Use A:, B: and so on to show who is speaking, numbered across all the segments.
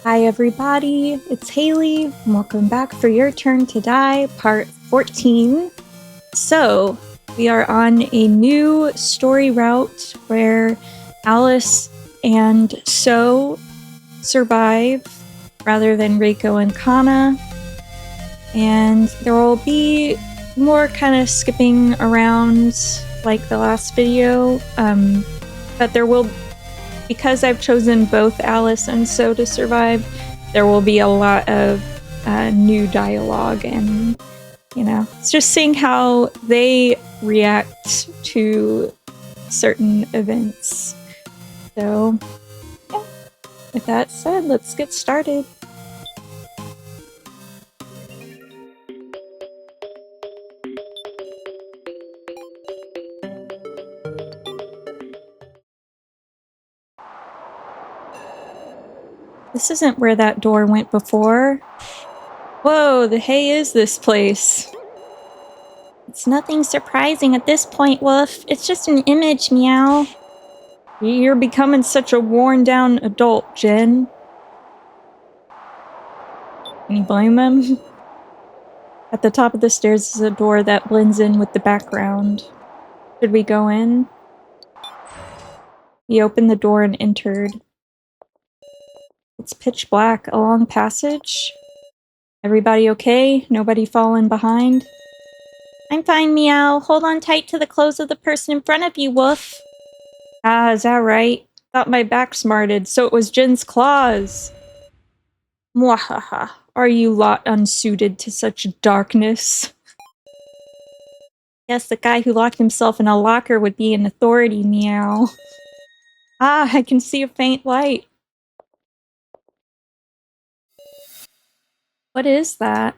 A: Hi everybody, it's Haley, and welcome back for Your Turn to Die, part 14. So, we are on a new story route where Alice and Sou survive, rather than Reiko and Kana. And there will be more kind of skipping around like the last video, but there will, because I've chosen both Alice and Sou to survive, there will be a lot of new dialogue, and you know, it's just seeing how they react to certain events. So, yeah. With that said, let's get started. This isn't where that door went before. Whoa, the hay is this place. It's nothing surprising at this point, Wolf. It's just an image, meow. You're becoming such a worn-down adult, Jen. Can you blame him? At the top of the stairs is a door that blends in with the background. Should we go in? He opened the door and entered. It's pitch black. A long passage? Everybody okay? Nobody falling behind? I'm fine, meow. Hold on tight to the clothes of the person in front of you, Woof. Ah, is that right? Thought my back smarted, so it was Jin's claws. Mwahaha. Are you lot unsuited to such darkness? Yes, the guy who locked himself in a locker would be an authority, meow. Ah, I can see a faint light. What is that?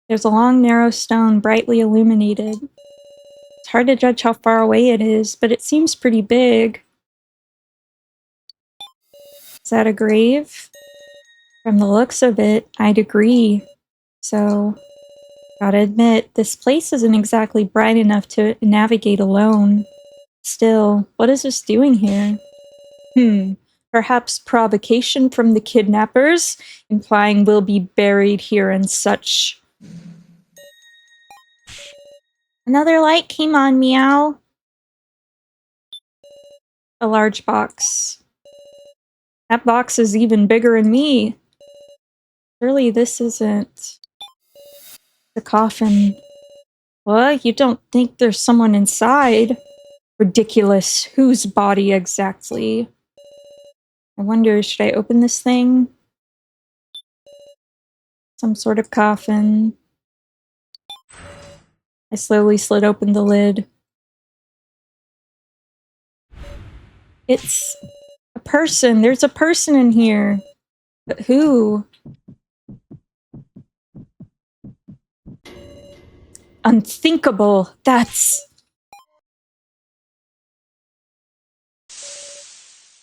A: There's a long, narrow stone, brightly illuminated. It's hard to judge how far away it is, but it seems pretty big. Is that a grave? From the looks of it, I'd agree. So, gotta admit, this place isn't exactly bright enough to navigate alone. Still, what is this doing here? Perhaps provocation from the kidnappers, implying we'll be buried here and such. Another light came on, meow. A large box. That box is even bigger than me. Surely this isn't the coffin. What? You don't think there's someone inside? Ridiculous. Whose body exactly? I wonder, should I open this thing? Some sort of coffin. I slowly slid open the lid. It's a person. There's a person in here. But who? Unthinkable. That's...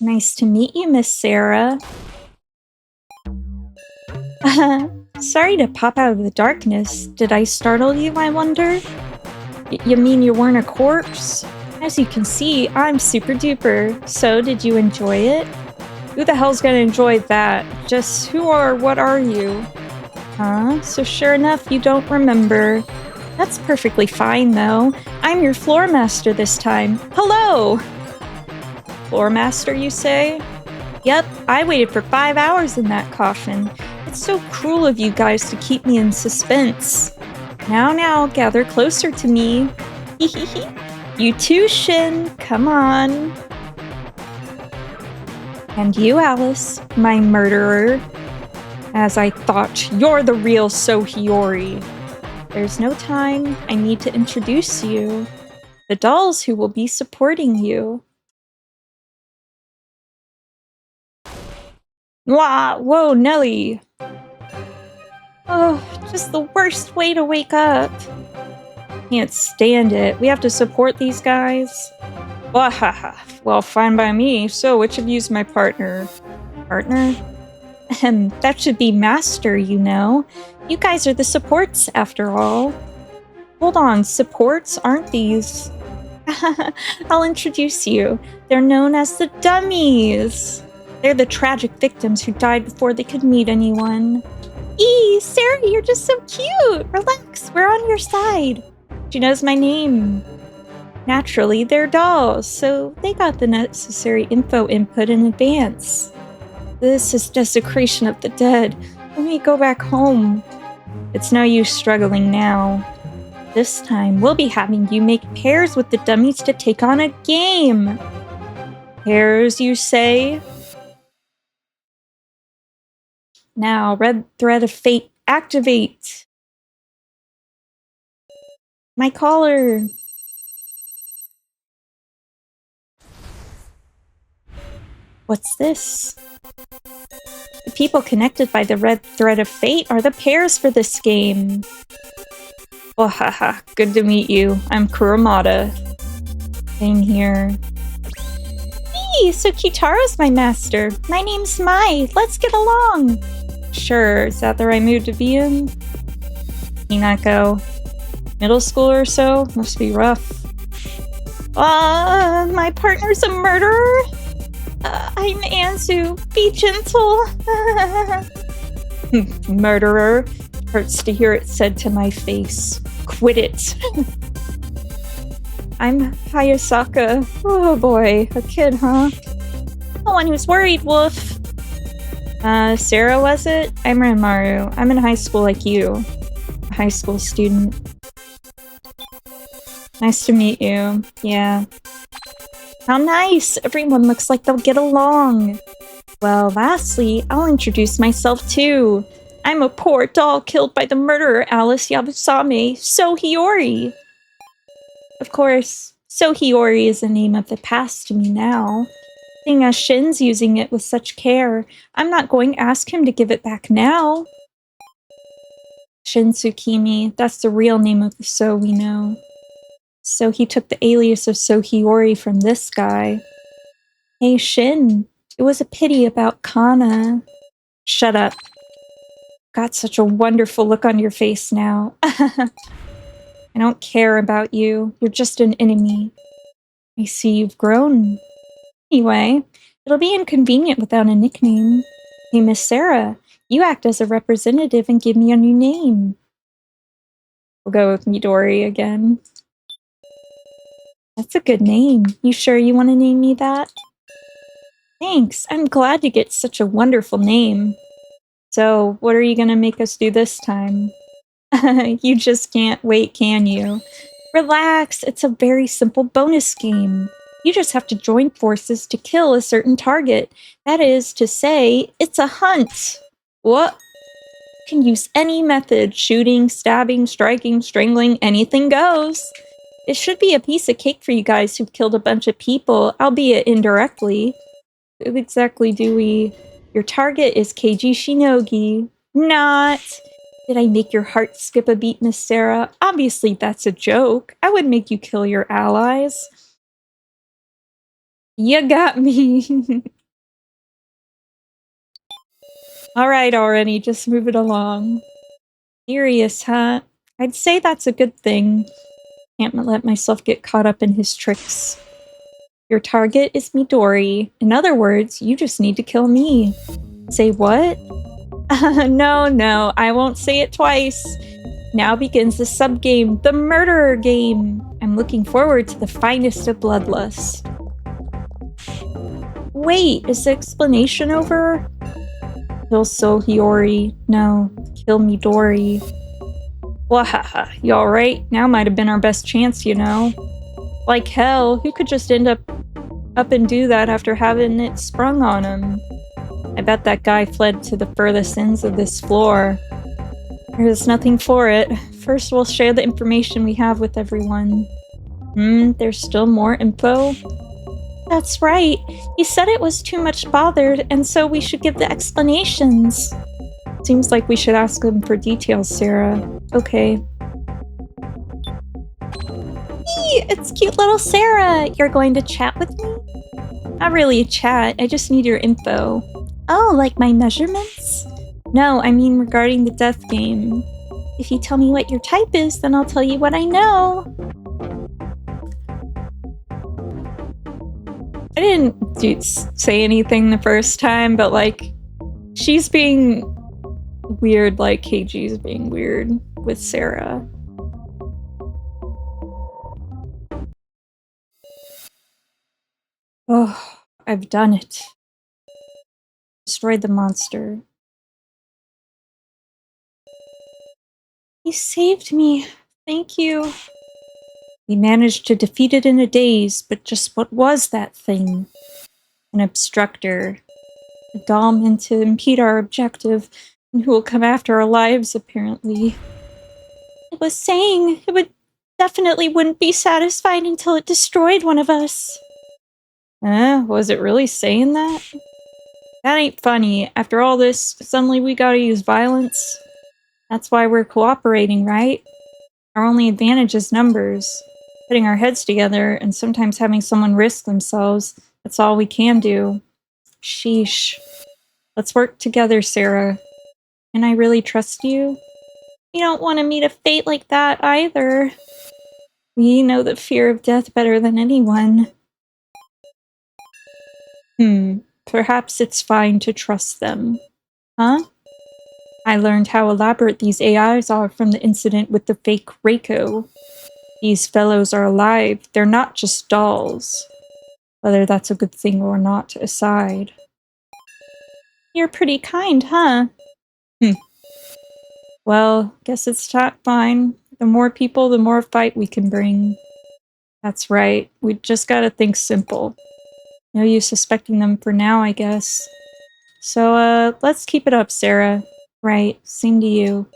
A: Nice to meet you, Miss Sara. Sorry to pop out of the darkness. Did I startle you, I wonder? You mean you weren't a corpse? As you can see, I'm super duper. So, did you enjoy it? Who the hell's gonna enjoy that? Just who or what are you? Huh? So sure enough, you don't remember. That's perfectly fine, though. I'm your floor master this time. Hello! Floor master, you say? Yep, I waited for 5 hours in that coffin. It's so cruel of you guys to keep me in suspense. Now, gather closer to me. You too, Shin. Come on. And you, Alice, my murderer. As I thought, you're the real Sohiori. There's no time. I need to introduce you. The dolls who will be supporting you. Mwah! Whoa, Nelly! Oh, just the worst way to wake up. Can't stand it. We have to support these guys. Wahaha. Well, fine by me. So, which of you's my partner? Partner? That should be master, you know. You guys are the supports, after all. Hold on, supports aren't these? I'll introduce you. They're known as the dummies. They're the tragic victims who died before they could meet anyone. Eee, Sara, you're just so cute! Relax, we're on your side. She knows my name. Naturally, they're dolls, so they got the necessary info input in advance. This is desecration of the dead. Let me go back home. It's no use struggling now. This time, we'll be having you make pairs with the dummies to take on a game. Pairs, you say? Now, red thread of fate, activate. My collar. What's this? The people connected by the red thread of fate are the pairs for this game. Oh, haha, good to meet you. I'm Kurumada. Same here. Hey, so Kitaro's my master. My name's Mai. Let's get along. Sure, is that the right mood to be in? Hinako. Middle school or so? Must be rough. My partner's a murderer? I'm Anzu. Be gentle. Murderer. Hurts to hear it said to my face. Quit it. I'm Hayasaka. Oh boy, a kid, huh? The one who's worried, Wolf. Sara, was it? I'm Ranmaru. I'm in high school like you. A high school student. Nice to meet you. Yeah. How nice! Everyone looks like they'll get along. Well, lastly, I'll introduce myself too. I'm a poor doll killed by the murderer Alice Yabusame, Sou Hiyori. Of course, Sou Hiyori is a name of the past to me now. Seeing as Shin's using it with such care, I'm not going to ask him to give it back now. Shin Tsukimi, that's the real name of the Sou we know. So he took the alias of Sou Hiyori from this guy. Hey Shin, it was a pity about Kana. Shut up. Got such a wonderful look on your face now. I don't care about you. You're just an enemy. I see you've grown. Anyway, it'll be inconvenient without a nickname. Hey, Miss Sara, you act as a representative and give me a new name. We'll go with Midori again. That's a good name. You sure you want to name me that? Thanks. I'm glad to get such a wonderful name. So, what are you going to make us do this time? You just can't wait, can you? Relax. It's a very simple bonus game. You just have to join forces to kill a certain target. That is to say, it's a hunt. What? You can use any method. Shooting, stabbing, striking, strangling, anything goes. It should be a piece of cake for you guys who've killed a bunch of people, albeit indirectly. Who exactly do we... Your target is Keiji Shinogi. Not... Did I make your heart skip a beat, Miss Sara? Obviously that's a joke. I would make you kill your allies. You got me. Alright already, just move it along. Serious, huh? I'd say that's a good thing. Can't let myself get caught up in his tricks. Your target is Midori. In other words, you just need to kill me. Say what? No, I won't say it twice. Now begins the sub-game, the murderer game. I'm looking forward to the finest of bloodlust. Wait, is the explanation over? Kill Sou Hiyori. No, kill Midori. Wahaha, you alright? Now might have been our best chance, you know? Like hell, who could just end up and do that after having it sprung on him? I bet that guy fled to the furthest ends of this floor. There's nothing for it. First we'll share the information we have with everyone. There's still more info? That's right. He said it was too much bothered, and so we should give the explanations. Seems like we should ask him for details, Sara. Okay. Hey, it's cute little Sara! You're going to chat with me? Not really a chat, I just need your info. Oh, like my measurements? No, I mean regarding the death game. If you tell me what your type is, then I'll tell you what I know. I didn't say anything the first time, but like, she's being weird like KG's being weird with Sara. Oh, I've done it. Destroyed the monster. You saved me. Thank you. We managed to defeat it in a daze, but just what was that thing? An obstructor. A doll meant to impede our objective, and who will come after our lives, apparently. It was saying it definitely wouldn't be satisfied until it destroyed one of us. Was it really saying that? That ain't funny. After all this, suddenly we gotta use violence. That's why we're cooperating, right? Our only advantage is numbers. Putting our heads together and sometimes having someone risk themselves, that's all we can do. Sheesh. Let's work together, Sara. Can I really trust you? We don't want to meet a fate like that either. We know the fear of death better than anyone. Perhaps it's fine to trust them. Huh? I learned how elaborate these AIs are from the incident with the fake Reiko. These fellows are alive. They're not just dolls. Whether that's a good thing or not aside. You're pretty kind, huh? Well, guess it's fine. The more people, the more fight we can bring. That's right. We just gotta think simple. No use suspecting them for now, I guess. So, let's keep it up, Sara. Right, same to you.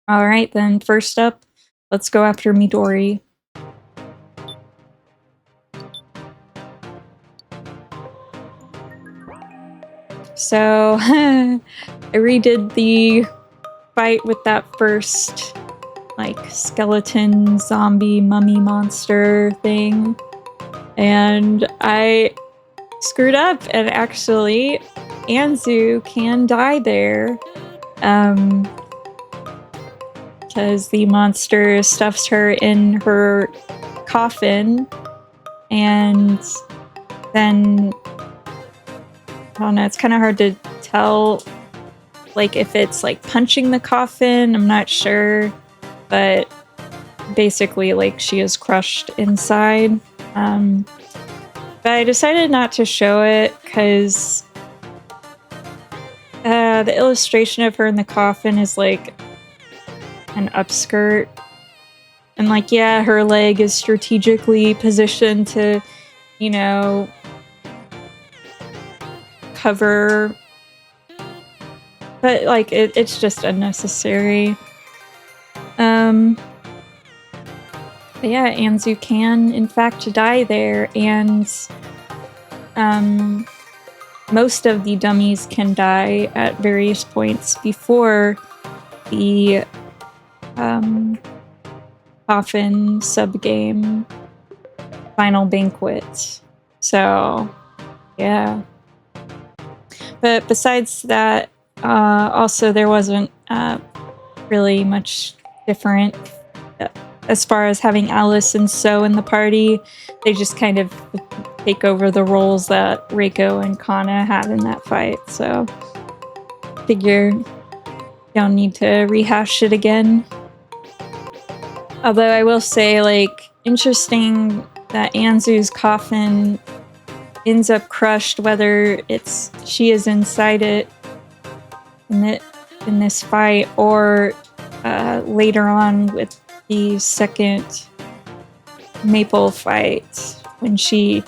A: Alright then, first up, let's go after Midori. So, I redid the fight with that first, like, skeleton, zombie, mummy monster thing. And I screwed up, and actually, Anzu can die there. Because the monster stuffs her in her coffin, and then I don't know, it's kind of hard to tell, like, if it's like punching the coffin, I'm not sure, but basically, like, she is crushed inside. But I decided not to show it because the illustration of her in the coffin is like an upskirt. And like, yeah, her leg is strategically positioned to, you know, cover. But like, it's just unnecessary. But yeah, Anzu can, in fact, die there, and most of the dummies can die at various points before the coffin subgame final banquet. So, yeah. But besides that, also there wasn't really much different as far as having Alice and Sou in the party. They just kind of take over the roles that Reiko and Kana had in that fight, so figure don't need to rehash it again. Although I will say, like, interesting that Anzu's coffin ends up crushed, whether it's she is inside it in this fight, or later on with the second Maple fight, when she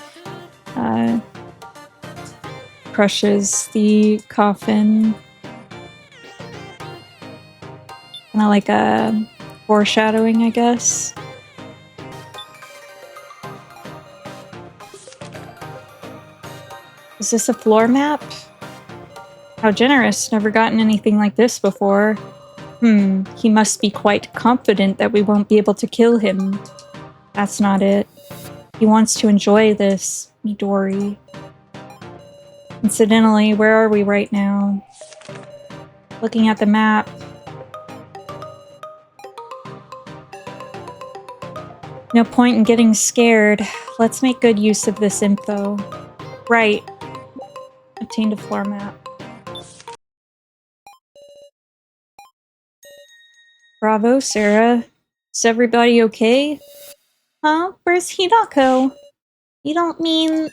A: crushes the coffin. Kind of like a foreshadowing, I guess. Is this a floor map? How generous. Never gotten anything like this before. He must be quite confident that we won't be able to kill him. That's not it. He wants to enjoy this, Midori. Incidentally, where are we right now? Looking at the map. No point in getting scared. Let's make good use of this info. Right. Obtained a floor map. Bravo, Sara. Is everybody okay? Huh? Where's Hinako? You don't mean...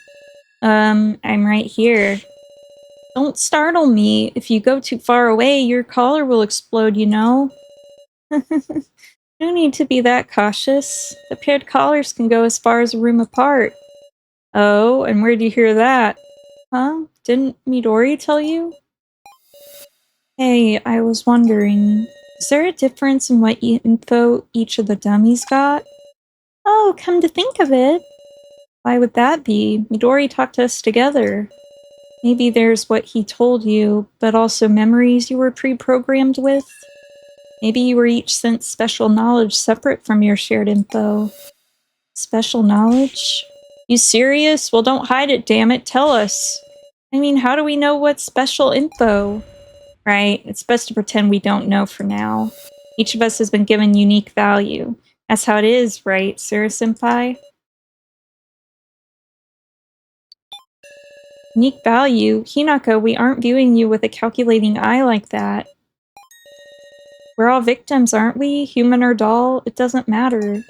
A: I'm right here. Don't startle me. If you go too far away, your collar will explode, you know? No need to be that cautious. The paired collars can go as far as a room apart. Oh, and where'd you hear that? Huh? Didn't Midori tell you? Hey, I was wondering, is there a difference in what info each of the dummies got? Oh, come to think of it. Why would that be? Midori talked to us together. Maybe there's what he told you, but also memories you were pre-programmed with? Maybe you were each sent special knowledge separate from your shared info. Special knowledge? You serious? Well, don't hide it, damn it. Tell us. I mean, how do we know what's special info? Right, it's best to pretend we don't know for now. Each of us has been given unique value. That's how it is, right, Sara-senpai? Unique value? Hinako, we aren't viewing you with a calculating eye like that. We're all victims, aren't we? Human or doll? It doesn't matter.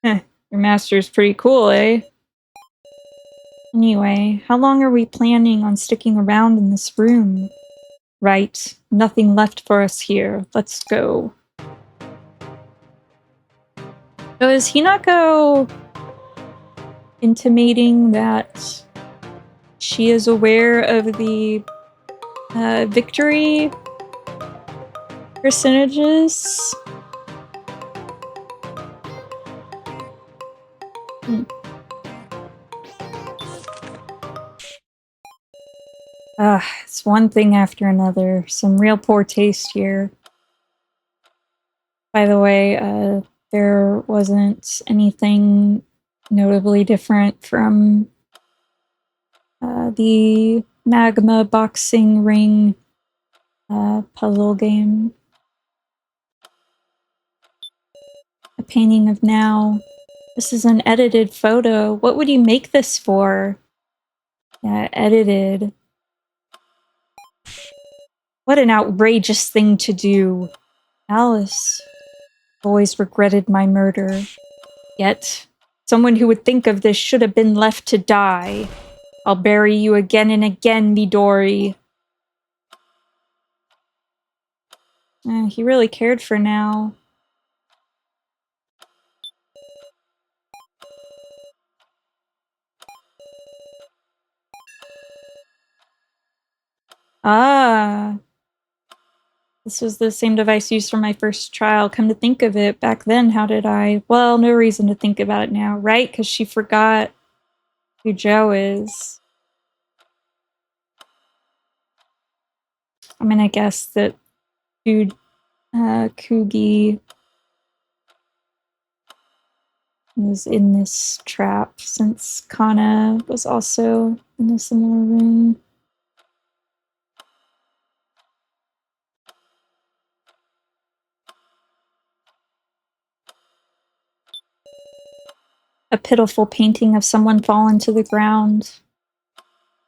A: Heh, your master's pretty cool, eh? Anyway, how long are we planning on sticking around in this room? Right, nothing left for us here. Let's go. So is Hinako intimating that she is aware of the victory percentages? It's one thing after another. Some real poor taste here. By the way, there wasn't anything notably different from the magma boxing ring puzzle game. A painting of now. This is an edited photo. What would you make this for? Yeah, edited. What an outrageous thing to do. Alice. Always regretted my murder. Yet, someone who would think of this should have been left to die. I'll bury you again and again, Midori. He really cared for now. Ah. This was the same device used for my first trial. Come to think of it, back then, how did I... Well, no reason to think about it now, right? Because she forgot who Joe is. I'm gonna guess that Kugi was in this trap, since Kana was also in a similar room. A pitiful painting of someone fallen to the ground.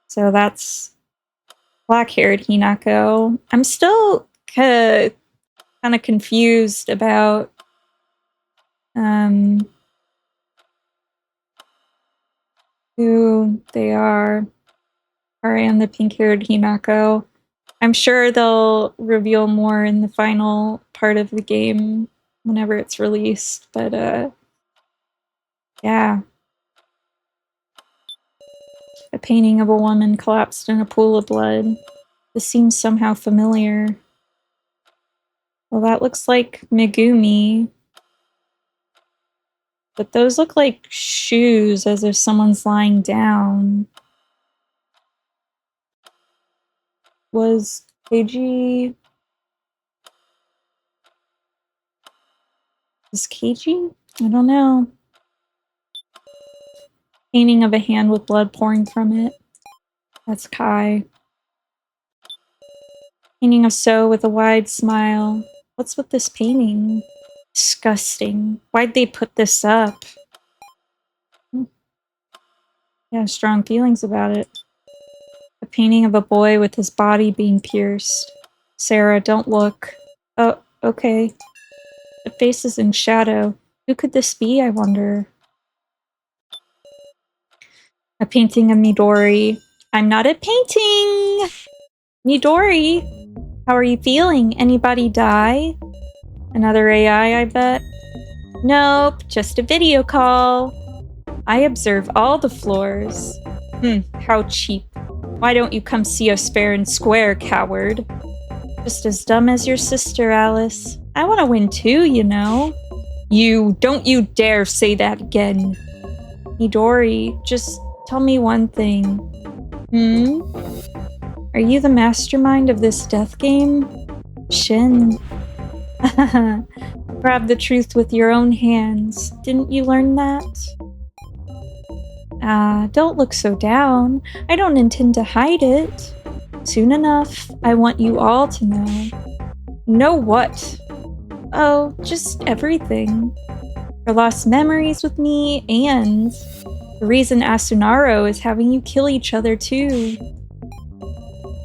A: So that's black-haired Hinako. I'm still kind of confused about who they are. Ari and the pink-haired Hinako. I'm sure they'll reveal more in the final part of the game whenever it's released, but yeah. A painting of a woman collapsed in a pool of blood. This seems somehow familiar. Well, that looks like Megumi. But those look like shoes, as if someone's lying down. Was Keiji... Is Keiji? I don't know. Painting of a hand with blood pouring from it. That's Kai. Painting of Sou with a wide smile. What's with this painting? Disgusting. Why'd they put this up? Yeah, strong feelings about it. A painting of a boy with his body being pierced. Sara, don't look. Oh, okay. The face is in shadow. Who could this be, I wonder? A painting of Midori. I'm not a painting! Midori! How are you feeling? Anybody die? Another AI, I bet? Nope, just a video call. I observe all the floors. How cheap. Why don't you come see us fair and square, coward? Just as dumb as your sister, Alice. I want to win too, you know. Don't you dare say that again. Midori, just tell me one thing. Are you the mastermind of this death game? Shin. Grab the truth with your own hands. Didn't you learn that? Don't look so down. I don't intend to hide it. Soon enough, I want you all to know. Know what? Oh, just everything. Your lost memories with me, and the reason Asunaro is having you kill each other too.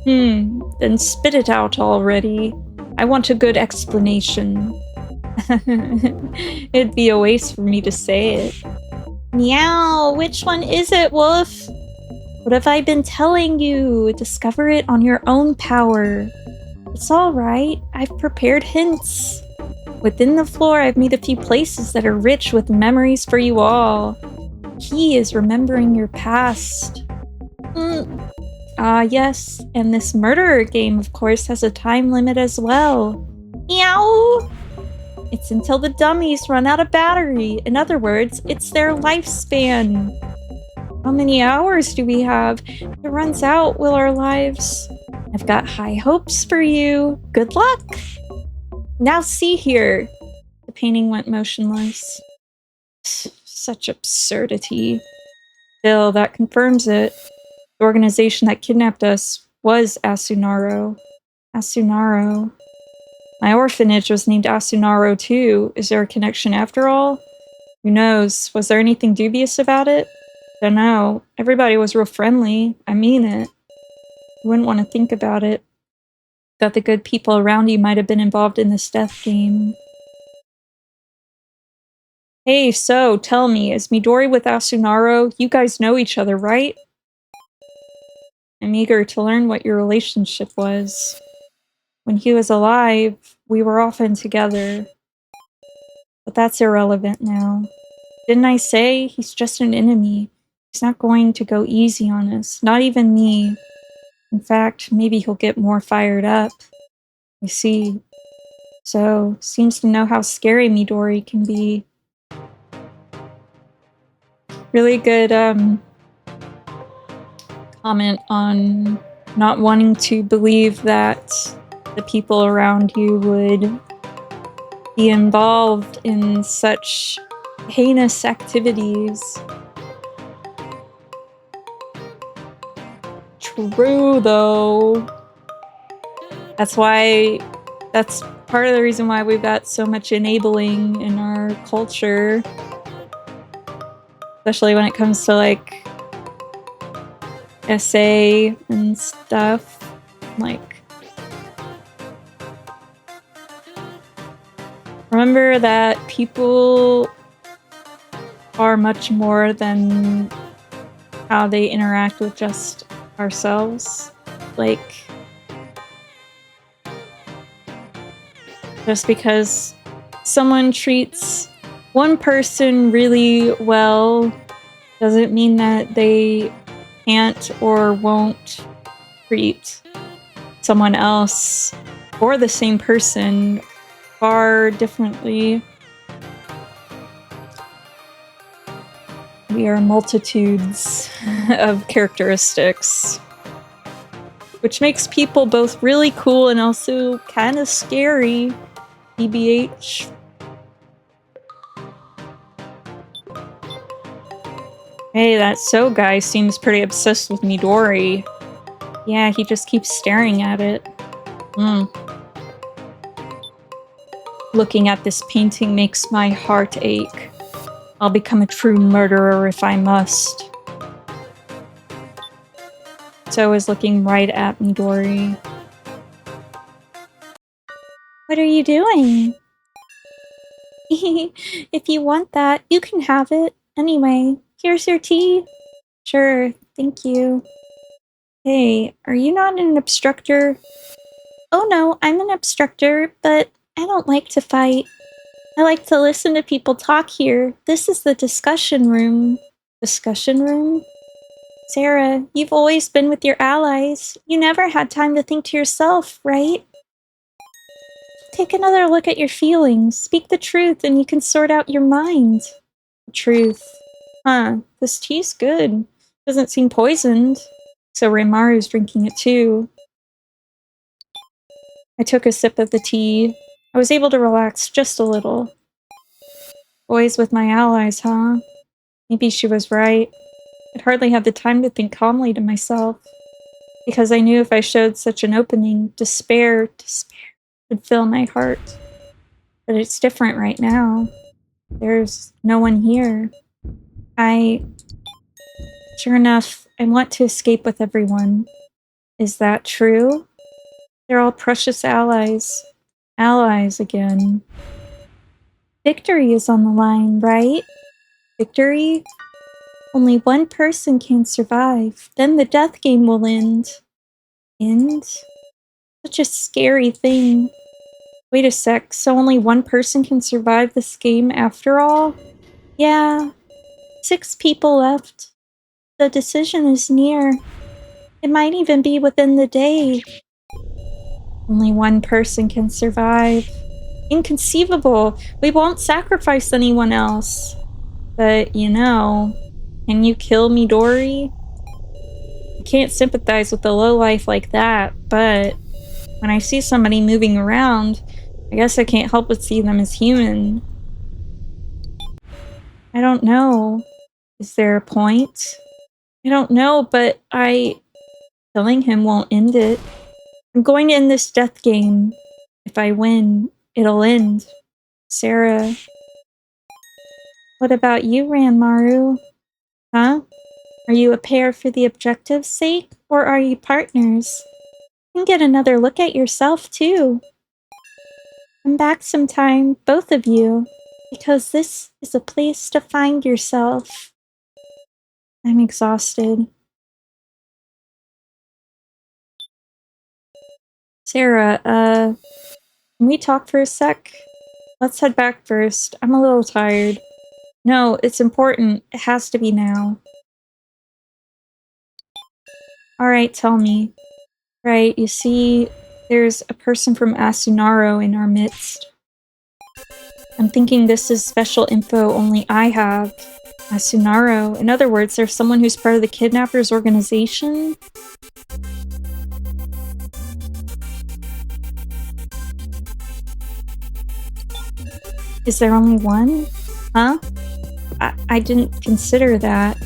A: Then spit it out already. I want a good explanation. It'd be a waste for me to say it. Meow, which one is it, Wolf? What have I been telling you? Discover it on your own power. It's alright, I've prepared hints. Within the floor, I've made a few places that are rich with memories for you all. Key is remembering your past. Yes, and this murderer game, of course, has a time limit as well. Meow! It's until the dummies run out of battery. In other words, it's their lifespan. How many hours do we have? If it runs out, will our lives? I've got high hopes for you. Good luck! Now see here. The painting went motionless. Such absurdity. Still, that confirms it. The organization that kidnapped us was Asunaro. Asunaro. My orphanage was named Asunaro too. Is there a connection after all? Who knows? Was there anything dubious about it? Dunno. Everybody was real friendly. I mean it. You wouldn't want to think about it. That the good people around you might have been involved in this death game. Hey, so, tell me, is Midori with Asunaro? You guys know each other, right? I'm eager to learn what your relationship was. When he was alive, we were often together. But that's irrelevant now. Didn't I say he's just an enemy? He's not going to go easy on us, not even me. In fact, maybe he'll get more fired up. I see. So, seems to know how scary Midori can be. Really good comment on not wanting to believe that the people around you would be involved in such heinous activities. True, though. That's part of the reason why we've got so much enabling in our culture. Especially when it comes to, like, essay and stuff. Like, remember that people are much more than how they interact with just ourselves. Like, just because someone treats one person really well doesn't mean that they can't or won't treat someone else or the same person far differently. We are multitudes of characteristics, which makes people both really cool and also kind of scary. TBH. Hey, that So guy seems pretty obsessed with Midori. Yeah, he just keeps staring at it. Looking at this painting makes my heart ache. I'll become a true murderer if I must. So is looking right at Midori. What are you doing? If you want that, you can have it. Anyway, here's your tea. Sure, thank you. Hey, are you not an obstructor? Oh no, I'm an obstructor, but I don't like to fight. I like to listen to people talk here. This is the discussion room. Discussion room? Sara, you've always been with your allies. You never had time to think to yourself, right? Take another look at your feelings. Speak the truth and you can sort out your mind. Truth. Huh, this tea's good. Doesn't seem poisoned. So Ranmaru's drinking it too. I took a sip of the tea. I was able to relax just a little. Boys with my allies, huh? Maybe she was right. I'd hardly have the time to think calmly to myself. Because I knew if I showed such an opening, despair would fill my heart. But it's different right now. There's no one here. Sure enough, I want to escape with everyone. Is that true? They're all precious allies. Allies again. Victory is on the line, right? Victory? Only one person can survive. Then the death game will end. End? Such a scary thing. Wait a sec, so only one person can survive this game after all? Yeah. 6 people left. The decision is near. It might even be within the day. Only one person can survive. Inconceivable! We won't sacrifice anyone else. But, you know, can you kill Midori? I can't sympathize with a lowlife like that, but when I see somebody moving around, I guess I can't help but see them as human. I don't know. Is there a point? I don't know, but killing him won't end it. I'm going to end this death game. If I win, it'll end. Sara. What about you, Ranmaru? Huh? Are you a pair for the objective's sake, or are you partners? You can get another look at yourself, too. Come back sometime, both of you, because this is a place to find yourself. I'm exhausted. Sara, can we talk for a sec? Let's head back first. I'm a little tired. No, it's important. It has to be now. Alright, tell me. Right, you see, there's a person from Asunaro in our midst. I'm thinking this is special info only I have. Asunaro. In other words, there's someone who's part of the kidnappers' organization? Is there only one? Huh? I didn't consider that.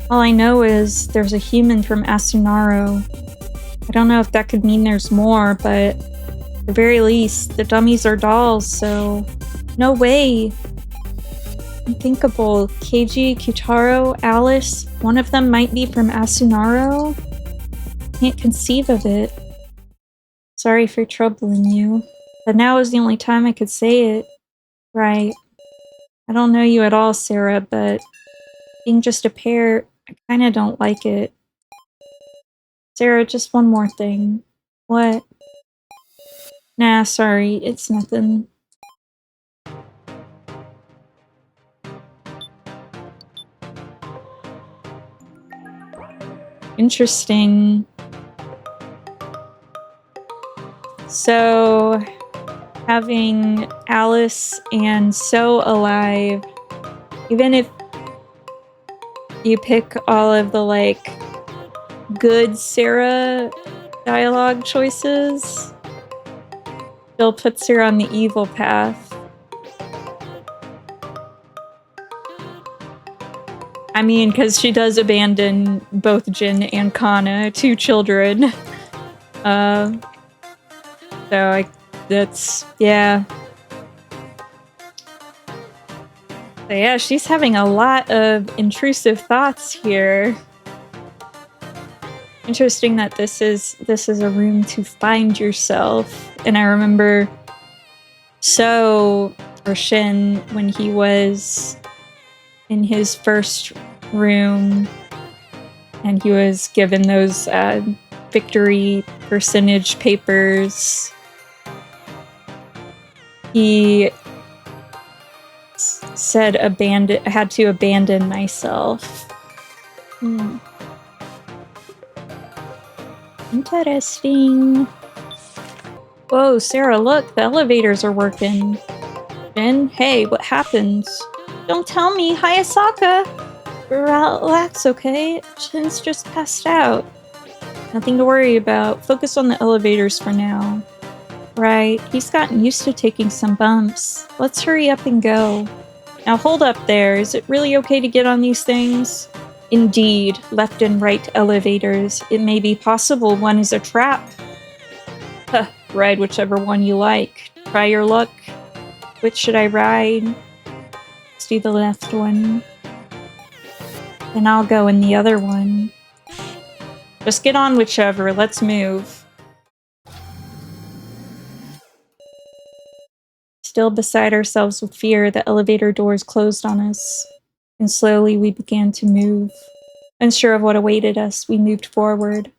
A: All I know is there's a human from Asunaro. I don't know if that could mean there's more, but at the very least, the dummies are dolls, so no way. Unthinkable. Keiji, Kutaro, Alice, one of them might be from Asunaro? Can't conceive of it. Sorry for troubling you, but now is the only time I could say it. Right. I don't know you at all, Sara, but being just a pair, I kinda don't like it. Sara, just one more thing. What? Nah, sorry, it's nothing. Interesting. So, having Alice and Sou alive, even if you pick all of the, like, good Sara dialogue choices, still puts her on the evil path. I mean, because she does abandon both Jin and Kana, 2 children. That's, yeah. So yeah, she's having a lot of intrusive thoughts here. Interesting that this is a room to find yourself. And I remember Shin, when he was in his first room and he was given those victory percentage papers, he said I had to abandon myself. Interesting. Whoa, Sara, look, the elevators are working. Shin, hey, what happened? Don't tell me, Hayasaka! Relax, okay? Shin's just passed out. Nothing to worry about. Focus on the elevators for now. Right, he's gotten used to taking some bumps. Let's hurry up and go. Now hold up there, is it really okay to get on these things? Indeed, left and right elevators. It may be possible one is a trap. Huh, ride whichever one you like. Try your luck. Which should I ride? Let's do the left one. Then I'll go in the other one. Just get on whichever, let's move. Still beside ourselves with fear, the elevator doors closed on us, and slowly we began to move. Unsure of what awaited us, we moved forward.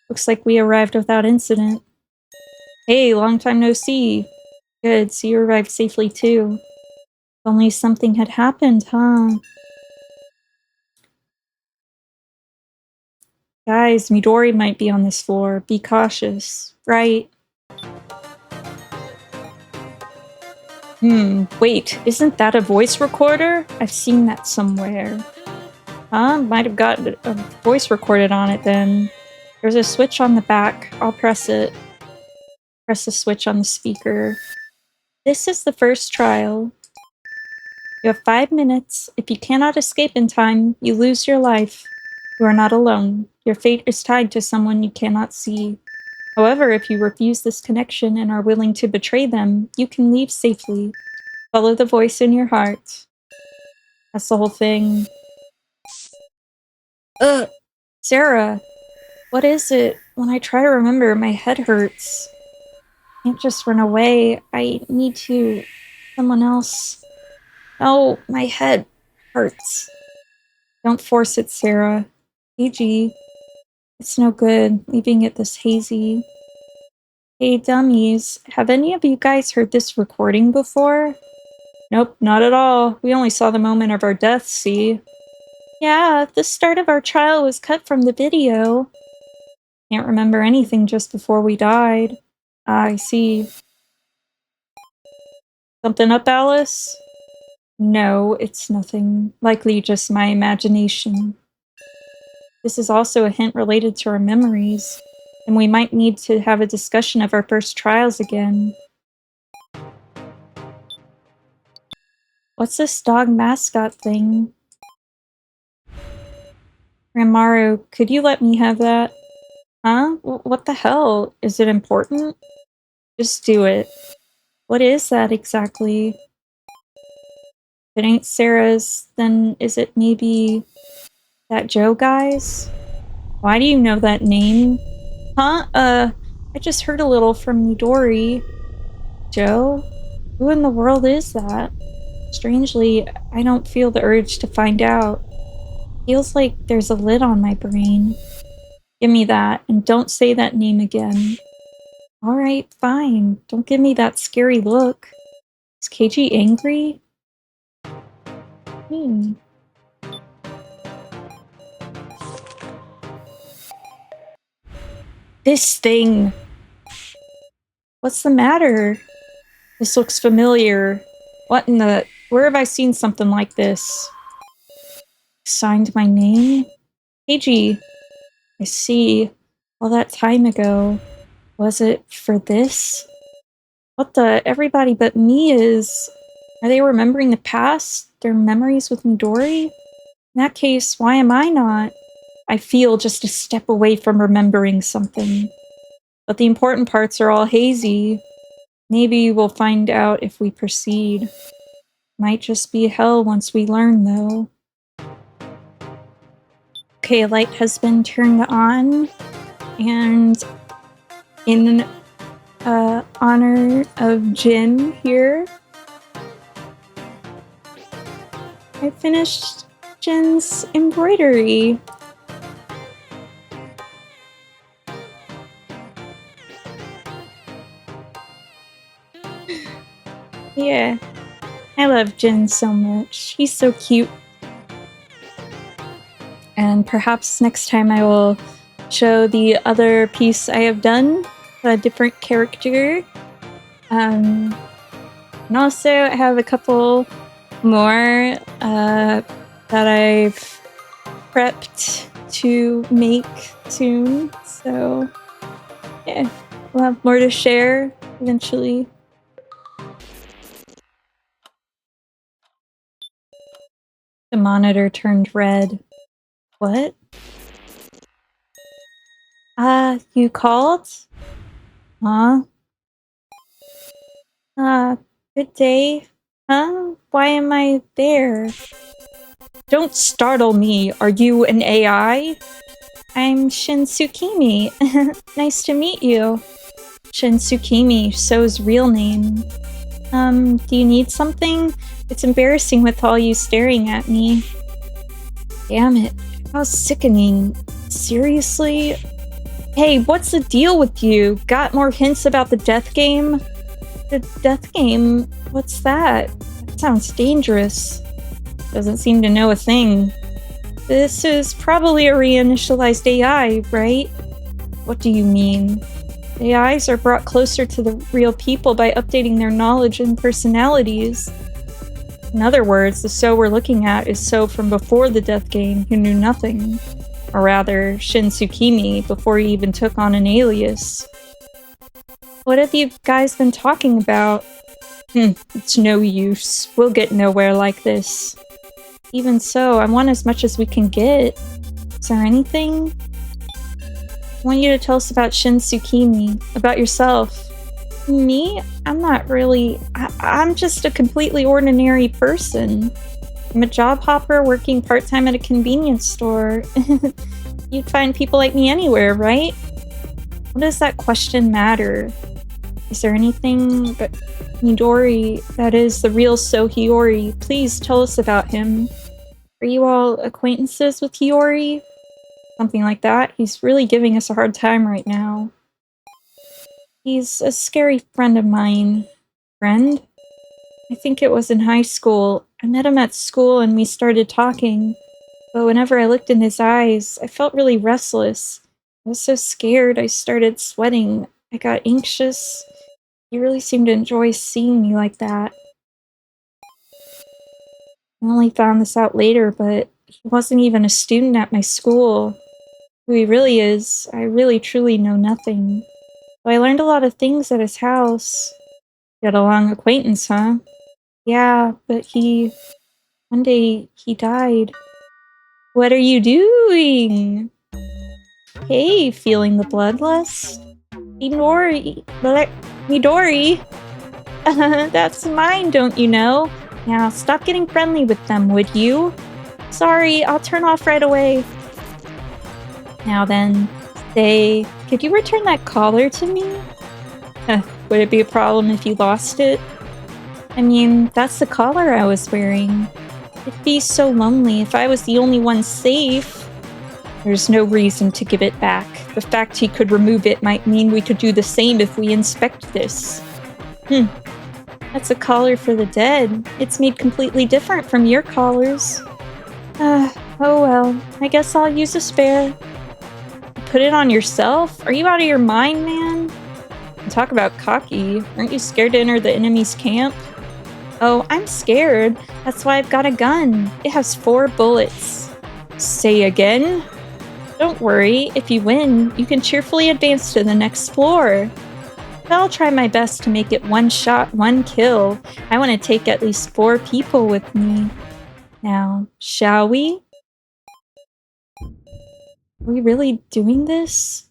A: Looks like we arrived without incident. Hey, long time no see. Good, so you arrived safely too. If only something had happened, huh? Guys, Midori might be on this floor. Be cautious. Right? Wait, isn't that a voice recorder? I've seen that somewhere. Huh? Might have got a voice recorded on it then. There's a switch on the back. I'll press it. Press the switch on the speaker. This is the first trial. You have 5 minutes. If you cannot escape in time, you lose your life. You are not alone. Your fate is tied to someone you cannot see. However, if you refuse this connection and are willing to betray them, you can leave safely. Follow the voice in your heart. That's the whole thing. Ugh! Sara! What is it? When I try to remember, my head hurts. I can't just run away. I need to... someone else. Oh, my head hurts. Don't force it, Sara. AG. It's no good, leaving it this hazy. Hey, dummies. Have any of you guys heard this recording before? Nope, not at all. We only saw the moment of our death, see? Yeah, the start of our trial was cut from the video. Can't remember anything just before we died. Ah, I see. Something up, Alice? No, it's nothing. Likely just my imagination. This is also a hint related to our memories, and we might need to have a discussion of our first trials again. What's this dog mascot thing? Ranmaru, could you let me have that? Huh? What the hell? Is it important? Just do it. What is that exactly? If it ain't Sara's, then is it maybe that Joe guy's? Why do you know that name? Huh? I just heard a little from Midori. Joe? Who in the world is that? Strangely, I don't feel the urge to find out. Feels like there's a lid on my brain. Give me that, and don't say that name again. Alright, fine. Don't give me that scary look. Is Keiji angry? This thing! What's the matter? This looks familiar. What in the... Where have I seen something like this? Signed my name? Keiji! I see. All that time ago. Was it for this? What the... Everybody but me is... Are they remembering the past? Their memories with Midori? In that case, why am I not? I feel just a step away from remembering something. But the important parts are all hazy. Maybe we'll find out if we proceed. Might just be hell once we learn, though. Okay, a light has been turned on, and in honor of Jin here, I finished Jin's embroidery. Yeah, I love Jin so much. He's so cute. And perhaps next time I will show the other piece I have done, a different character. And also I have a couple more that I've prepped to make soon. So yeah, we'll have more to share eventually. The monitor turned red. What? You called? Huh? Good day. Huh? Why am I there? Don't startle me. Are you an AI? I'm Shin Tsukimi. Nice to meet you. Shin Tsukimi, Sou's real name. Do you need something? It's embarrassing with all you staring at me. Damn it. How sickening. Seriously? Hey, what's the deal with you? Got more hints about the death game? The death game? What's that? That sounds dangerous. Doesn't seem to know a thing. This is probably a reinitialized AI, right? What do you mean? AIs are brought closer to the real people by updating their knowledge and personalities. In other words, the Sou we're looking at is Sou from before the death game who knew nothing. Or rather, Shin Tsukimi, before he even took on an alias. What have you guys been talking about? It's no use. We'll get nowhere like this. Even so, I want as much as we can get. Is there anything? I want you to tell us about Shin Tsukimi, about yourself. Me? I'm not really... I'm just a completely ordinary person. I'm a job hopper working part-time at a convenience store. You'd find people like me anywhere, right? What does that question matter? Is there anything but Midori, that is the real Sou Hiyori? Please tell us about him. Are you all acquaintances with Hiyori? Something like that. He's really giving us a hard time right now. He's a scary friend of mine. Friend? I think it was in high school. I met him at school and we started talking. But whenever I looked in his eyes, I felt really restless. I was so scared I started sweating. I got anxious. He really seemed to enjoy seeing me like that. I only found this out later, but he wasn't even a student at my school. Who he really is, I really truly know nothing. So I learned a lot of things at his house. Got a long acquaintance, huh? Yeah, but one day he died. What are you doing? Hey, feeling the bloodlust? Midori? That's mine, don't you know? Now, stop getting friendly with them, would you? Sorry, I'll turn off right away. Now then, could you return that collar to me? Would it be a problem if you lost it? I mean, that's the collar I was wearing. It'd be so lonely if I was the only one safe. There's no reason to give it back. The fact he could remove it might mean we could do the same if we inspect this. That's a collar for the dead. It's made completely different from your collars. Oh well, I guess I'll use a spare. Put it on yourself? Are you out of your mind, man? Talk about cocky. Aren't you scared to enter the enemy's camp? Oh, I'm scared. That's why I've got a gun. It has 4 bullets. Say again? Don't worry. If you win, you can cheerfully advance to the next floor. But I'll try my best to make it 1 shot, 1 kill. I want to take at least 4 people with me. Now, shall we? Are we really doing this?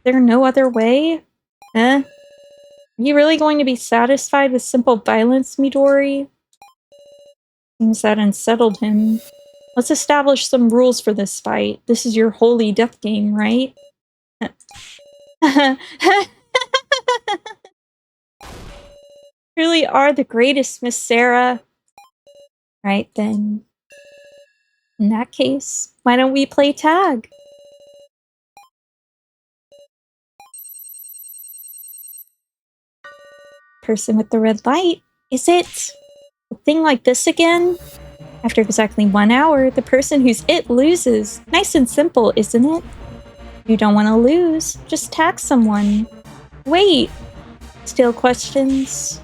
A: There no other way? Are you really going to be satisfied with simple violence, Midori? Seems that unsettled him. Let's establish some rules for this fight. This is your holy death game, right? Really are the greatest, Miss Sara. Right then. In that case, why don't we play tag? Person with the red light. Is it a thing like this again? After exactly 1 hour, the person who's it loses. Nice and simple, isn't it? You don't want to lose. Just tag someone. Wait. Still questions?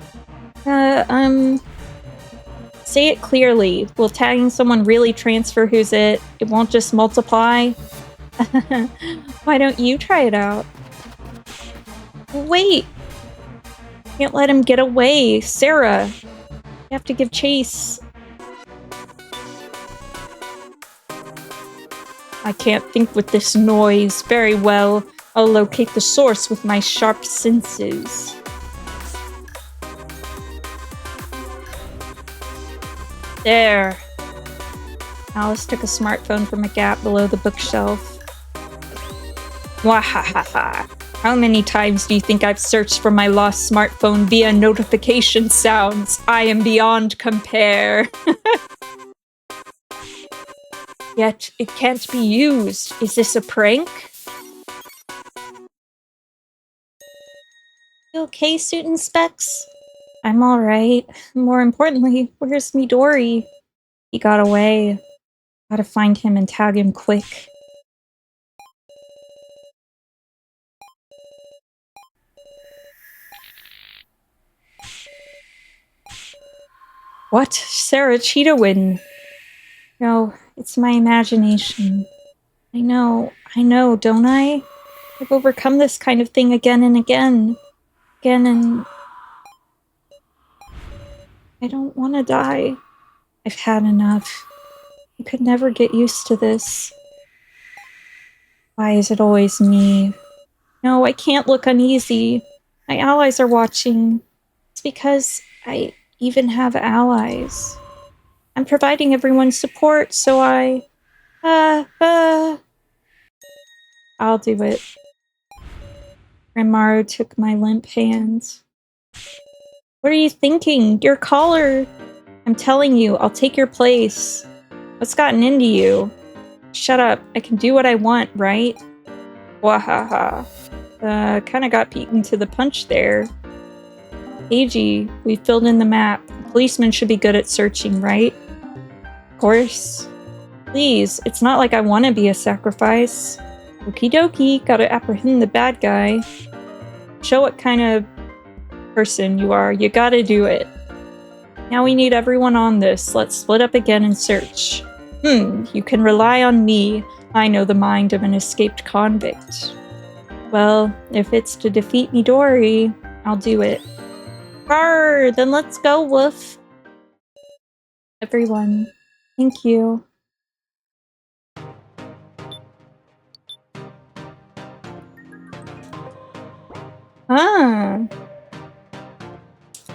A: Say it clearly. Will tagging someone really transfer who's it? It won't just multiply? Why don't you try it out? Wait! Can't let him get away. Sara! You have to give chase. I can't think with this noise. Very well. I'll locate the source with my sharp senses. There. Alice took a smartphone from a gap below the bookshelf. Wahahaha. How many times do you think I've searched for my lost smartphone via notification sounds? I am beyond compare. Yet it can't be used. Is this a prank? You okay, Suit and Specs? I'm alright. More importantly, where's Midori? He got away. Gotta find him and tag him quick. What? Sara Cheetahwin? No, it's my imagination. I know, don't I? I've overcome this kind of thing again and again. And... I don't want to die. I've had enough. I could never get used to this. Why is it always me? No, I can't look uneasy. My allies are watching. It's because I even have allies. I'm providing everyone support, so I'll do it. Ranmaru took my limp hands. What are you thinking? Your collar! I'm telling you, I'll take your place. What's gotten into you? Shut up. I can do what I want, right? Wahaha. Kinda got beaten to the punch there. Eiji, we filled in the map. A policeman should be good at searching, right? Of course. Please, it's not like I want to be a sacrifice. Okie dokie, gotta apprehend the bad guy. Show what kind of person you are. You gotta do it. Now we need everyone on this. Let's split up again and search. You can rely on me. I know the mind of an escaped convict. Well, if it's to defeat Midori, I'll do it. Arr, then let's go, Woof. Everyone, thank you.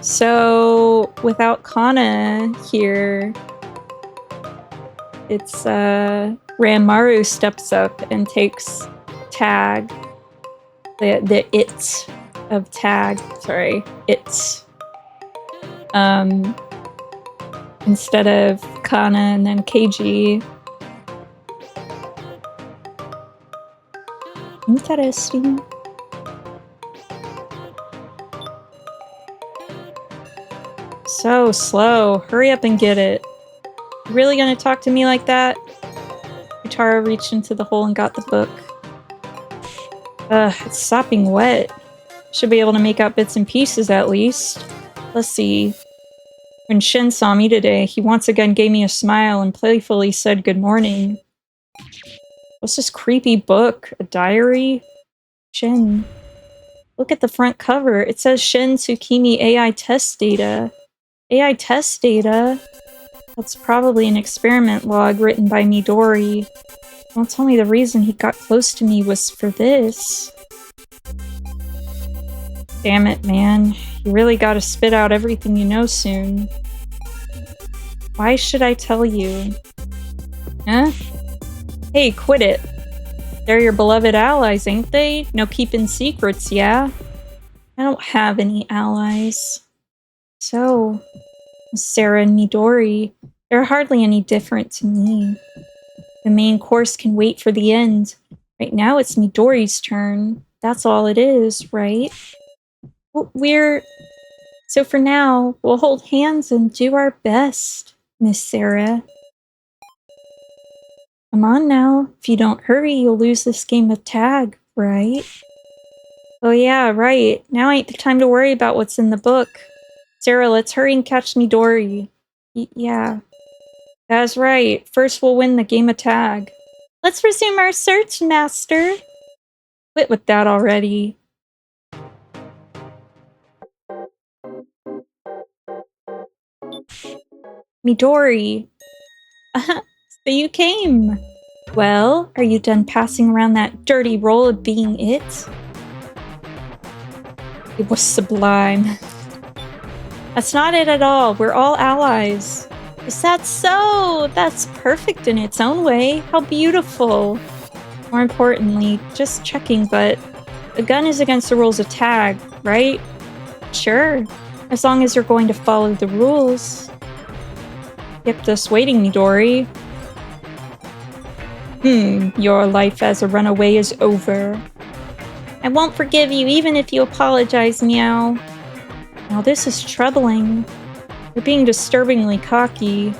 A: So, without Kana here, it's, Ranmaru steps up and takes tag. The it of tag. Sorry, it. Instead of Kana and then Keiji. Interesting. So slow. Hurry up and get it. You really gonna talk to me like that? Utara reached into the hole and got the book. It's sopping wet. Should be able to make out bits and pieces at least. Let's see. When Shin saw me today, he once again gave me a smile and playfully said good morning. What's this creepy book? A diary? Shin. Look at the front cover. It says Shin Tsukimi AI test data. AI test data? That's probably an experiment log written by Midori. Don't tell me the reason he got close to me was for this. Damn it, man. You really gotta spit out everything you know soon. Why should I tell you? Huh? Hey, quit it. They're your beloved allies, ain't they? No keeping secrets, yeah? I don't have any allies. So, Sara and Midori, they're hardly any different to me. The main course can wait for the end. Right now it's Midori's turn. That's all it is, right? So for now, we'll hold hands and do our best, Miss Sara. Come on now. If you don't hurry, you'll lose this game of tag, right? Oh yeah, right. Now ain't the time to worry about what's in the book. Sara, let's hurry and catch Midori. Yeah. That's right. First we'll win the game of tag. Let's resume our search, Master. Quit with that already. Midori. So you came. Well, are you done passing around that dirty role of being it? It was sublime. That's not it at all. We're all allies. Is that so? That's perfect in its own way. How beautiful. More importantly, just checking, but a gun is against the rules of tag, right? Sure. As long as you're going to follow the rules. Kept us waiting, Midori. Your life as a runaway is over. I won't forgive you even if you apologize, Meow. Now this is troubling. You're being disturbingly cocky.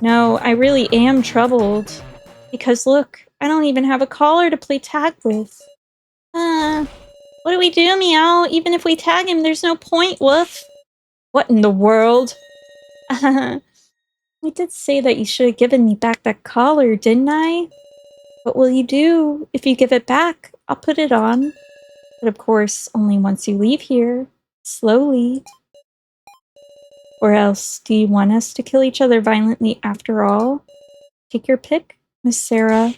A: No, I really am troubled. Because look, I don't even have a caller to play tag with. What do we do, Meow? Even if we tag him, there's no point, woof. What in the world? I did say that you should have given me back that collar, didn't I? What will you do? If you give it back, I'll put it on. But of course, only once you leave here. Slowly. Or else, do you want us to kill each other violently after all? Take your pick, Miss Sara.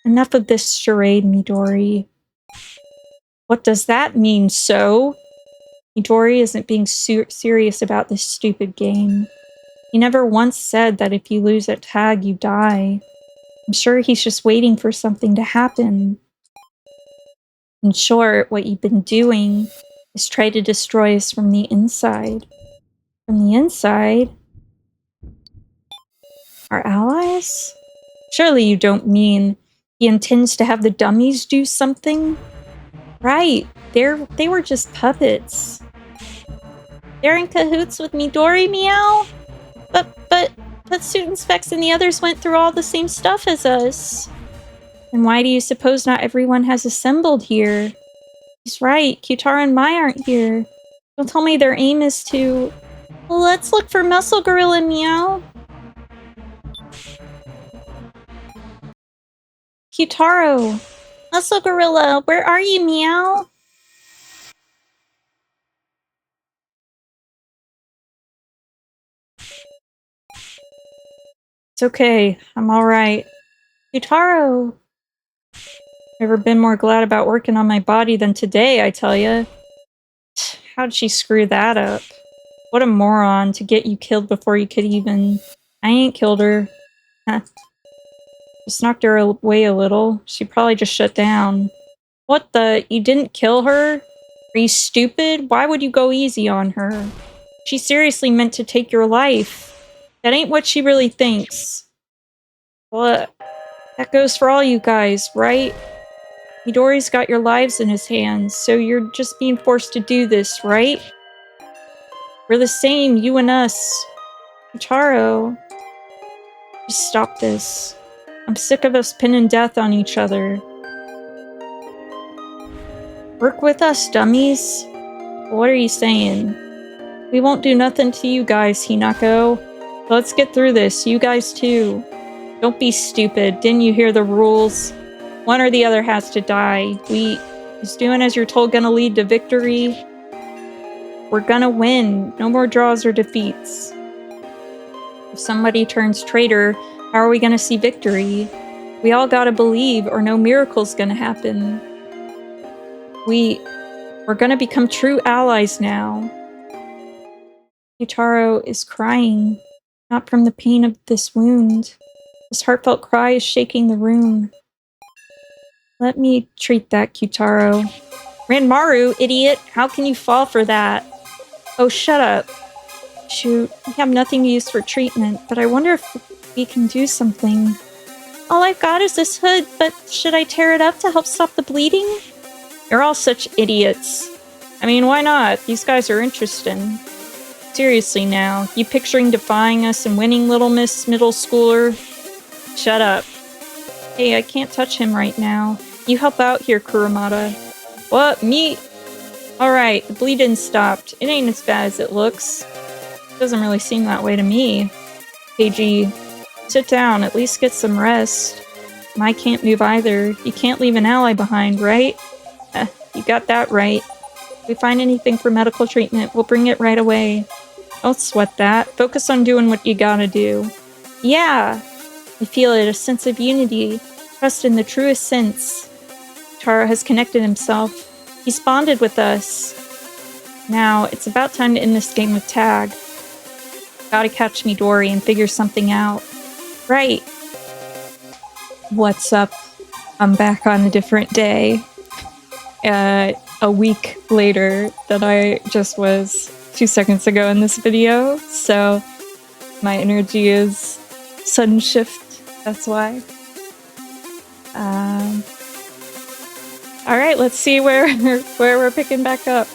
A: Enough of this charade, Midori. What does that mean, so? Midori isn't being serious about this stupid game. He never once said that if you lose at tag, you die. I'm sure he's just waiting for something to happen. In short, what you've been doing is try to destroy us from the inside. From the inside? Our allies? Surely you don't mean he intends to have the dummies do something? Right, they were just puppets. They're in cahoots with Midori, Meow? But Student Specs and the others went through all the same stuff as us. And why do you suppose not everyone has assembled here? He's right, Kyutaro and Mai aren't here. Don't tell me their aim is to... Let's look for Muscle Gorilla, Meow. Kyutaro! Muscle Gorilla, where are you, Meow? It's okay, I'm alright. Kyutaro! Never been more glad about working on my body than today, I tell ya. How'd she screw that up? What a moron to get you killed before you could even... I ain't killed her. Huh. Just knocked her away a little. She probably just shut down. What the? You didn't kill her? Are you stupid? Why would you go easy on her? She seriously meant to take your life. That ain't what she really thinks. Well, that goes for all you guys, right? Midori's got your lives in his hands, so you're just being forced to do this, right? We're the same, you and us. Kyutaro. Just stop this. I'm sick of us pinning death on each other. Work with us, dummies. What are you saying? We won't do nothing to you guys, Hinako. Let's get through this, you guys too. Don't be stupid, didn't you hear the rules? One or the other has to die. Is doing as you're told gonna lead to victory? We're gonna win. No more draws or defeats. If somebody turns traitor, how are we gonna see victory? We all gotta believe or no miracle's gonna happen. We're gonna become true allies now. Kyutaro is crying, not from the pain of this wound, His heartfelt cry is shaking the room. Let me treat that, Kyutaro. Ranmaru, idiot! How can you fall for that? Oh, shut up. Shoot, we have nothing to use for treatment, but I wonder if we can do something. All I've got is this hood, but should I tear it up to help stop the bleeding? You're all such idiots. I mean, why not? These guys are interesting. Seriously now, you picturing defying us and winning, Little Miss Middle Schooler? Shut up. Hey, I can't touch him right now. You help out here, Kurumada. What? Me? Alright, the bleeding stopped. It ain't as bad as it looks. Doesn't really seem that way to me. KG, sit down, at least get some rest. And I can't move either. You can't leave an ally behind, right? You got that right. If we find anything for medical treatment, we'll bring it right away. Don't sweat that. Focus on doing what you gotta do. Yeah! I feel it, a sense of unity. Trust in the truest sense. Tara has connected himself. He's bonded with us. Now, it's about time to end this game with tag. Gotta catch Midori and figure something out. Right. What's up? I'm back on a different day. A week later than I just was 2 seconds ago in this video, so my energy is sudden shift, that's why. Alright, let's see where we're picking back up.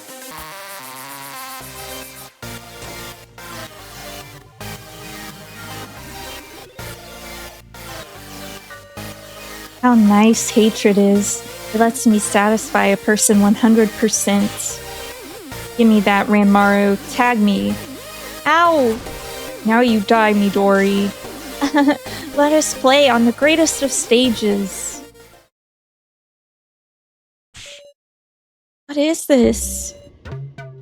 A: How nice hatred is. It lets me satisfy a person 100%. Give me that, Ranmaru. Tag me. Ow! Now you die, Midori. Let us play on the greatest of stages. What is this?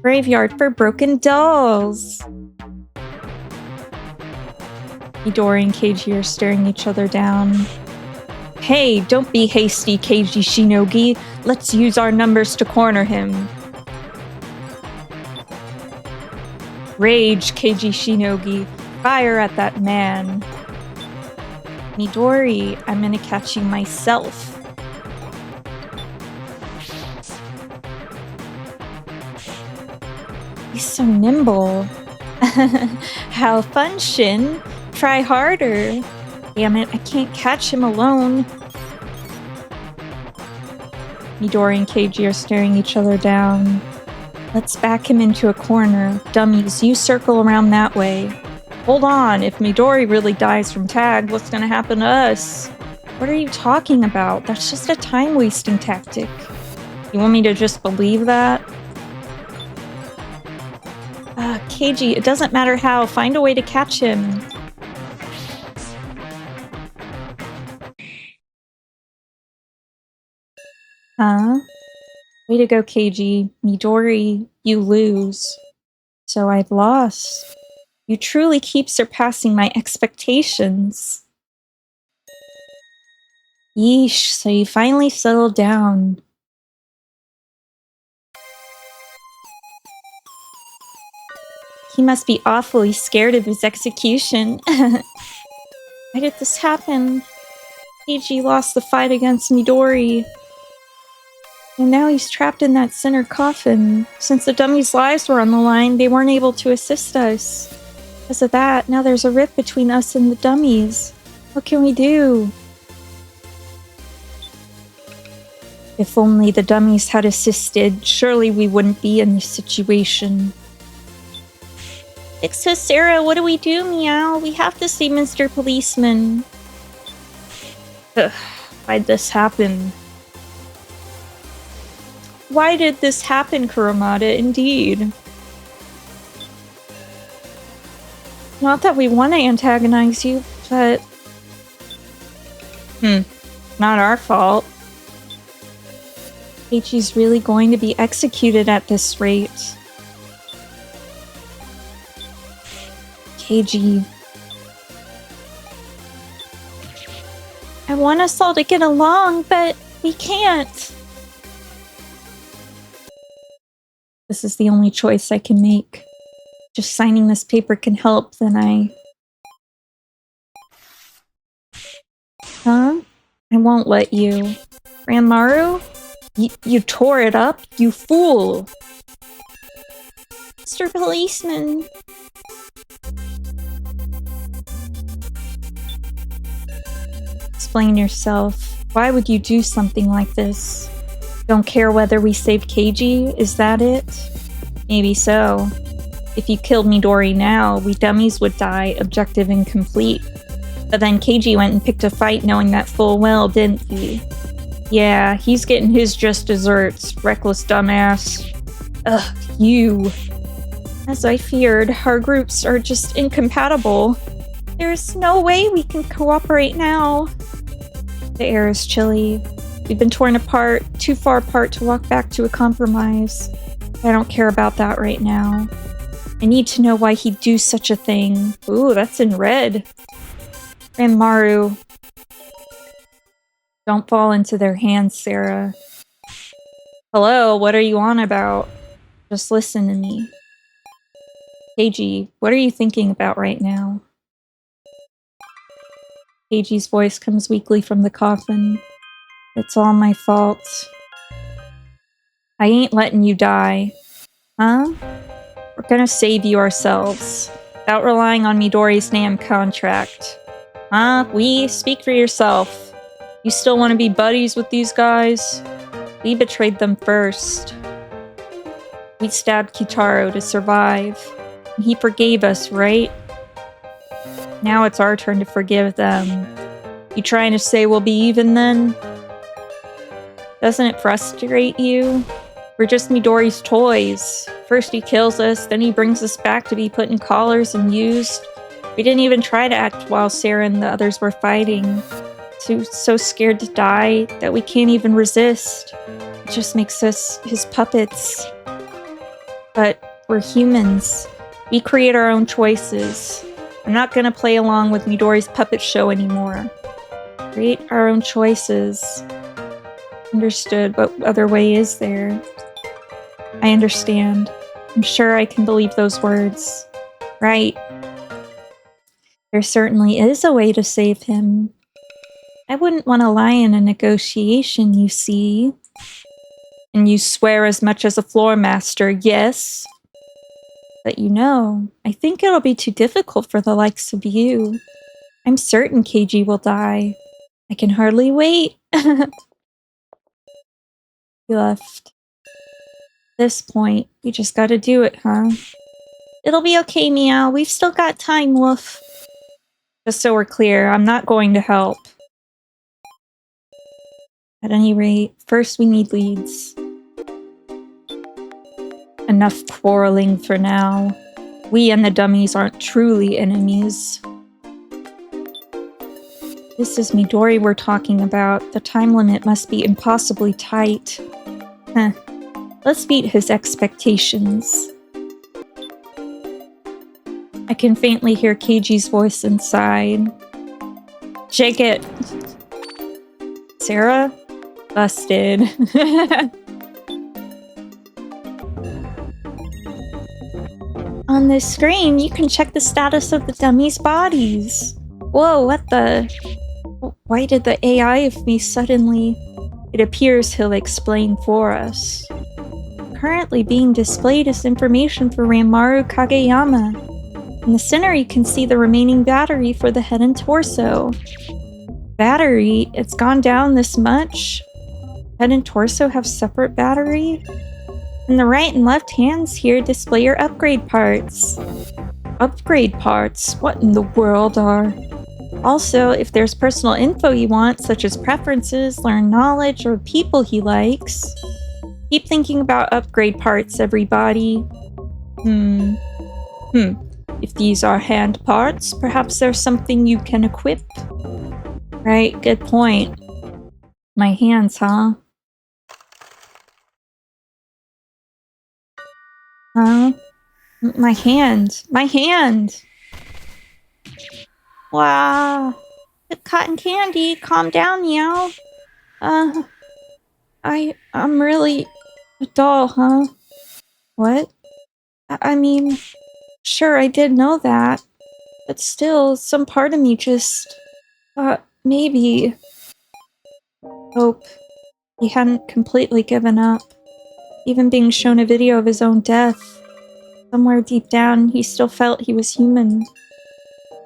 A: Graveyard for broken dolls. Midori and Keiji are staring each other down. Hey, don't be hasty, Keiji Shinogi. Let's use our numbers to corner him. Rage, Keiji Shinogi. Fire at that man. Midori, I'm gonna catch you myself. He's so nimble. How fun, Shin. Try harder. Damn it, I can't catch him alone. Midori and Keiji are staring each other down. Let's back him into a corner. Dummies, you circle around that way. Hold on, if Midori really dies from tag, what's gonna happen to us? What are you talking about? That's just a time-wasting tactic. You want me to just believe that? Keiji, it doesn't matter how. Find a way to catch him. Huh? Way to go, Keiji. Midori, you lose. So I've lost. You truly keep surpassing my expectations. Yeesh, so you finally settled down. He must be awfully scared of his execution. Why did this happen? Keiji lost the fight against Midori. And now he's trapped in that center coffin. Since the dummies' lives were on the line, they weren't able to assist us. Because of that, now there's a rift between us and the dummies. What can we do? If only the dummies had assisted, surely we wouldn't be in this situation. So Sara, what do we do, meow? We have to see Mr. Policeman. Ugh, why'd this happen? Why did this happen, Kurumada? Indeed. Not that we want to antagonize you, but... Not our fault. Keiichi's really going to be executed at this rate. Keiji. I want us all to get along, but we can't. This is the only choice I can make. Just signing this paper can help, then I won't let you. Ranmaru? You tore it up? You fool! Mr. Policeman! Explain yourself. Why would you do something like this? Don't care whether we saved Keiji? Is that it? Maybe so. If you killed Midori now, we dummies would die, objective and complete. But then Keiji went and picked a fight knowing that full well, didn't he? Yeah, he's getting his just desserts, reckless dumbass. Ugh, you. As I feared, our groups are just incompatible. There's no way we can cooperate now. The air is chilly. We've been torn apart, too far apart to walk back to a compromise. I don't care about that right now. I need to know why he'd do such a thing. Ooh, that's in red. Ranmaru. Don't fall into their hands, Sara. Hello, what are you on about? Just listen to me. Keiji, what are you thinking about right now? Keiji's voice comes weakly from the coffin. It's all my fault. I ain't letting you die. Huh? We're gonna save you ourselves. Without relying on Midori's name contract. Huh? We? Speak for yourself. You still want to be buddies with these guys? We betrayed them first. We stabbed Kitaro to survive. And he forgave us, right? Now it's our turn to forgive them. You trying to say we'll be even then? Doesn't it frustrate you? We're just Midori's toys. First he kills us, then he brings us back to be put in collars and used. We didn't even try to act while Sara and the others were fighting. So scared to die that we can't even resist. It just makes us his puppets. But we're humans. We create our own choices. I'm not gonna play along with Midori's puppet show anymore. Create our own choices. Understood, but what other way is there? I understand. I'm sure I can believe those words. Right. There certainly is a way to save him. I wouldn't want to lie in a negotiation, you see. And you swear as much as a floor master, yes? But you know, I think it'll be too difficult for the likes of you. I'm certain Keiji will die. I can hardly wait. He left. At this point, we just gotta do it, huh? It'll be okay, Meow. We've still got time, Woof. Just so we're clear, I'm not going to help. At any rate, first we need leads. Enough quarreling for now. We and the dummies aren't truly enemies. This is Midori we're talking about. The time limit must be impossibly tight. Huh. Let's beat his expectations. I can faintly hear Keiji's voice inside. Shake it! Sara? Busted. On this screen, you can check the status of the dummies' bodies. Whoa, what the... Why did the AI of me suddenly... It appears he'll explain for us. Currently being displayed is information for Ranmaru Kageyama. In the center, you can see the remaining battery for the head and torso. Battery? It's gone down this much? Head and torso have separate battery? And the right and left hands here display your upgrade parts. Upgrade parts? What in the world are... Also, if there's personal info you want, such as preferences, learned knowledge, or people he likes, keep thinking about upgrade parts, everybody. If these are hand parts, perhaps there's something you can equip? Right, good point. My hands, huh? Huh? My hand! My hand! Wow. The cotton candy, calm down, Meow. I'm really a doll, huh? What? I mean, sure, I did know that. But still, some part of me just thought maybe... Hope. He hadn't completely given up. Even being shown a video of his own death, somewhere deep down, he still felt he was human.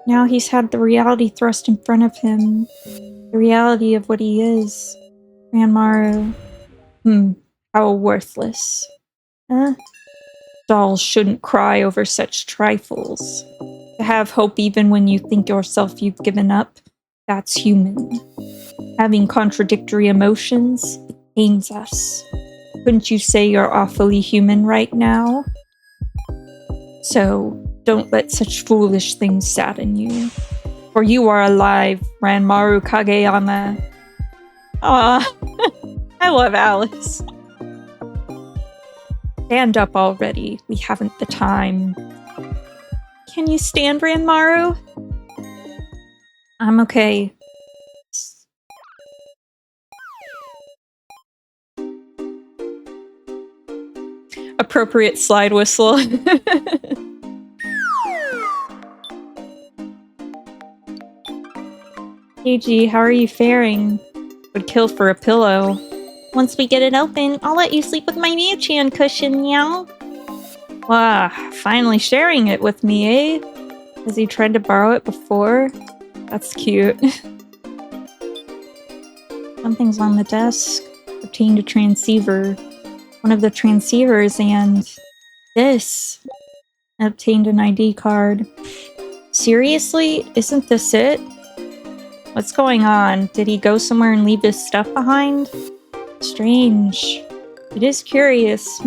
A: Now he's had the reality thrust in front of him. The reality of what he is. Ranmaru. How worthless. Dolls shouldn't cry over such trifles. To have hope even when you think yourself you've given up, that's human. Having contradictory emotions, it pains us. Couldn't you say you're awfully human right now? So, don't let such foolish things sadden you. For you are alive, Ranmaru Kageyama. I love Alice. Stand up already, we haven't the time. Can you stand, Ranmaru? I'm okay. Appropriate slide whistle. KG, how are you faring? Would kill for a pillow. Once we get it open, I'll let you sleep with my Mewtwo cushion, meow. Wow, finally sharing it with me, eh? Has he tried to borrow it before? That's cute. Something's on the desk. Obtained a transceiver. One of the transceivers, and this. Obtained an ID card. Seriously? Isn't this it? What's going on? Did he go somewhere and leave his stuff behind? Strange. It is curious.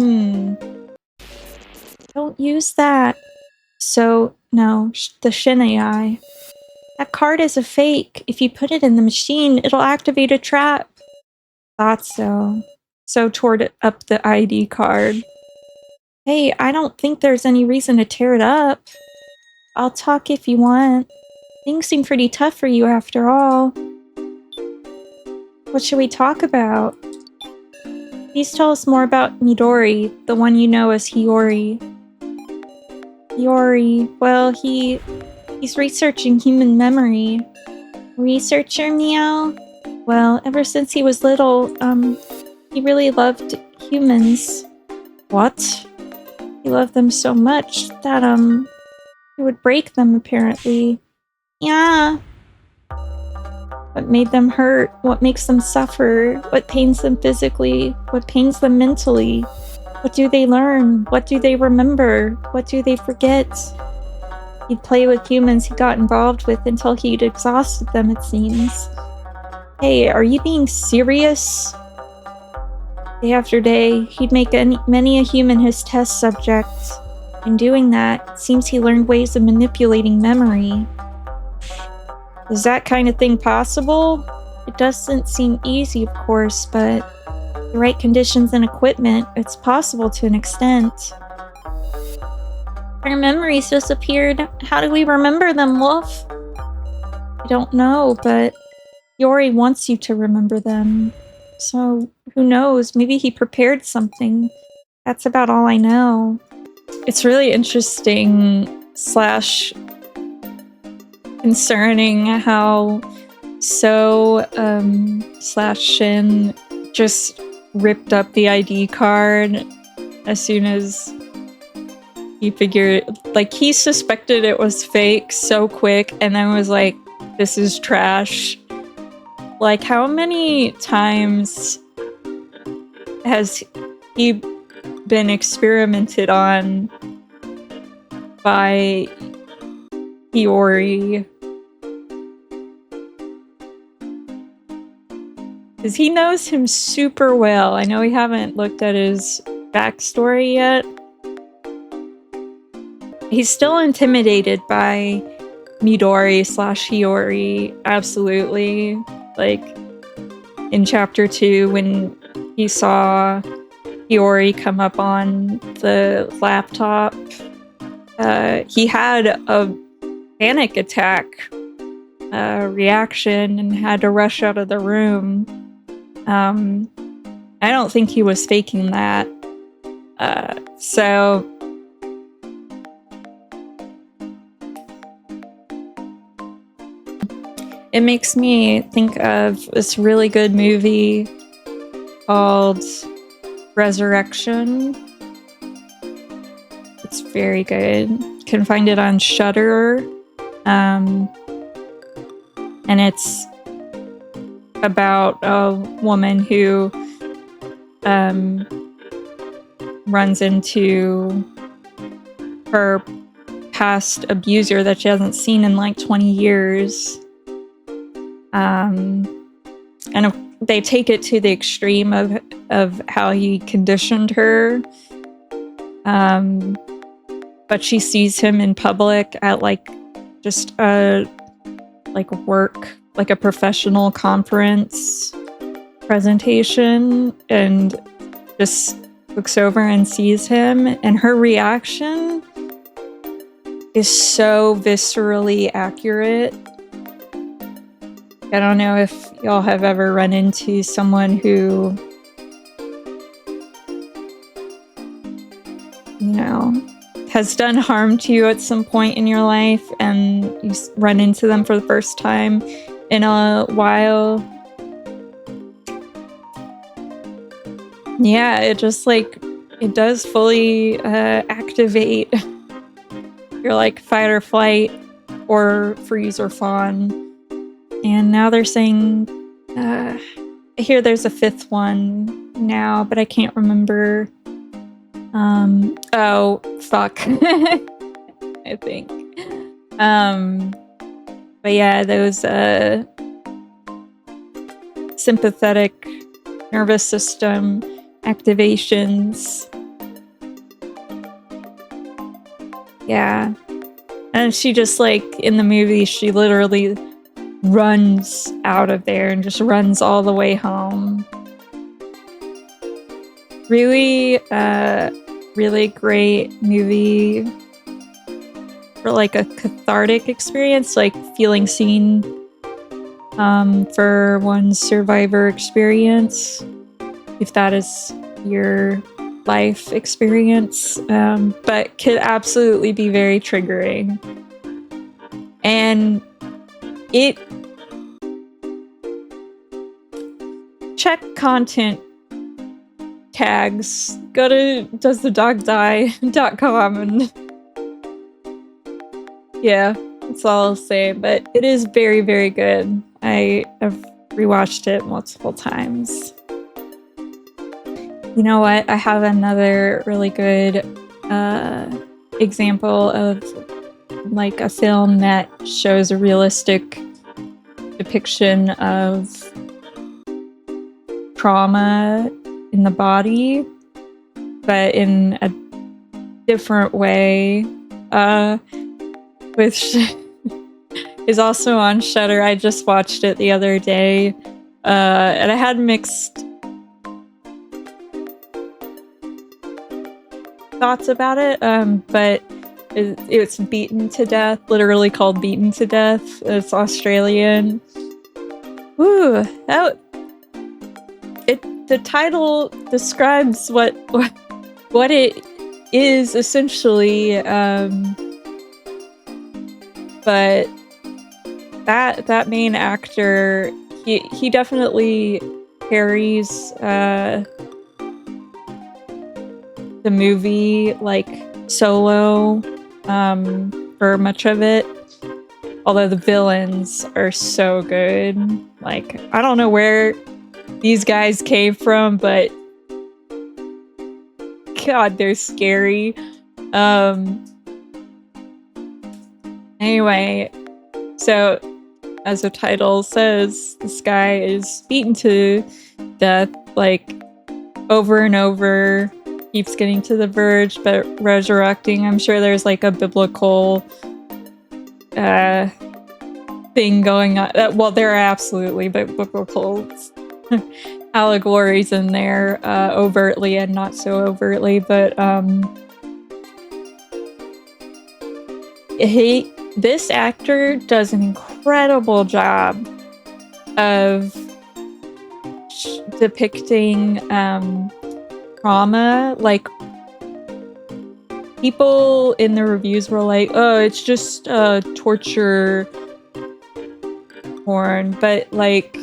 A: Don't use that. So, no, the Shin AI. That card is a fake. If you put it in the machine, it'll activate a trap. Thought so. So tore up the ID card. Hey, I don't think there's any reason to tear it up. I'll talk if you want. Things seem pretty tough for you after all. What should we talk about? Please tell us more about Midori, the one you know as Hiyori. Hiyori, well, he's researching human memory. Researcher, meow? Well, ever since he was little, he really loved humans. What? He loved them so much that, he would break them, apparently. Yeah. What made them hurt? What makes them suffer? What pains them physically? What pains them mentally? What do they learn? What do they remember? What do they forget? He'd play with humans he got involved with until he'd exhausted them, it seems. Hey, are you being serious? Day after day, he'd make many a human his test subject. In doing that, it seems he learned ways of manipulating memory. Is that kind of thing possible? It doesn't seem easy, of course, but with the right conditions and equipment, it's possible to an extent. Our memories disappeared. How do we remember them, Wolf? I don't know, but Yori wants you to remember them. So, who knows? Maybe he prepared something. That's about all I know. It's really interesting / concerning how So / Shin just ripped up the ID card as soon as he figured, like, he suspected it was fake so quick and then was like, this is trash. Like, how many times has he been experimented on by Hiyori? Because he knows him super well. I know we haven't looked at his backstory yet. He's still intimidated by Midori / Hiyori, absolutely. Like, in chapter 2, when he saw Hiyori come up on the laptop, he had a panic attack reaction and had to rush out of the room. I don't think he was faking that. So It makes me think of this really good movie called Resurrection. It's very good. You can find it on Shudder. And it's about a woman who runs into her past abuser that she hasn't seen in like 20 years. And they take it to the extreme of how he conditioned her. But she sees him in public at like just a work, like a professional conference presentation, and just looks over and sees him, and her reaction is so viscerally accurate. I don't know if y'all have ever run into someone who, you know, has done harm to you at some point in your life, and you run into them for the first time in a while. Yeah, it just like, it does fully activate your like fight or flight or freeze or fawn. And now they're saying, I hear there's a 5th one now, but I can't remember. Oh, fuck. I think. But yeah, those sympathetic nervous system activations. Yeah. And she just like, in the movie, she literally runs out of there and just runs all the way home. Really, really great movie for like a cathartic experience, like feeling seen for one's survivor experience, if that is your life experience, but could absolutely be very triggering. And it check content tags, go to doesthedogdie.com, and yeah, that's all I'll say, but it is very, very good. I have rewatched it multiple times. You know what? I have another really good example of like a film that shows a realistic depiction of trauma in the body, but in a different way, which is also on Shudder. I just watched it the other day, and I had mixed thoughts about it, but it's Beaten to Death, literally called Beaten to Death. It's Australian. Ooh, the title describes what it is essentially, but that main actor, he definitely carries the movie like solo for much of it, although the villains are so good. Like, I don't know where these guys came from, but God, they're scary. Anyway, so as the title says, this guy is beaten to death like over and over, keeps getting to the verge, but resurrecting. I'm sure there's like a biblical thing going on. Well, there are absolutely biblical allegories in there, overtly and not so overtly, but this actor does an incredible job of depicting trauma. Like, people in the reviews were like, oh, it's just torture porn, but like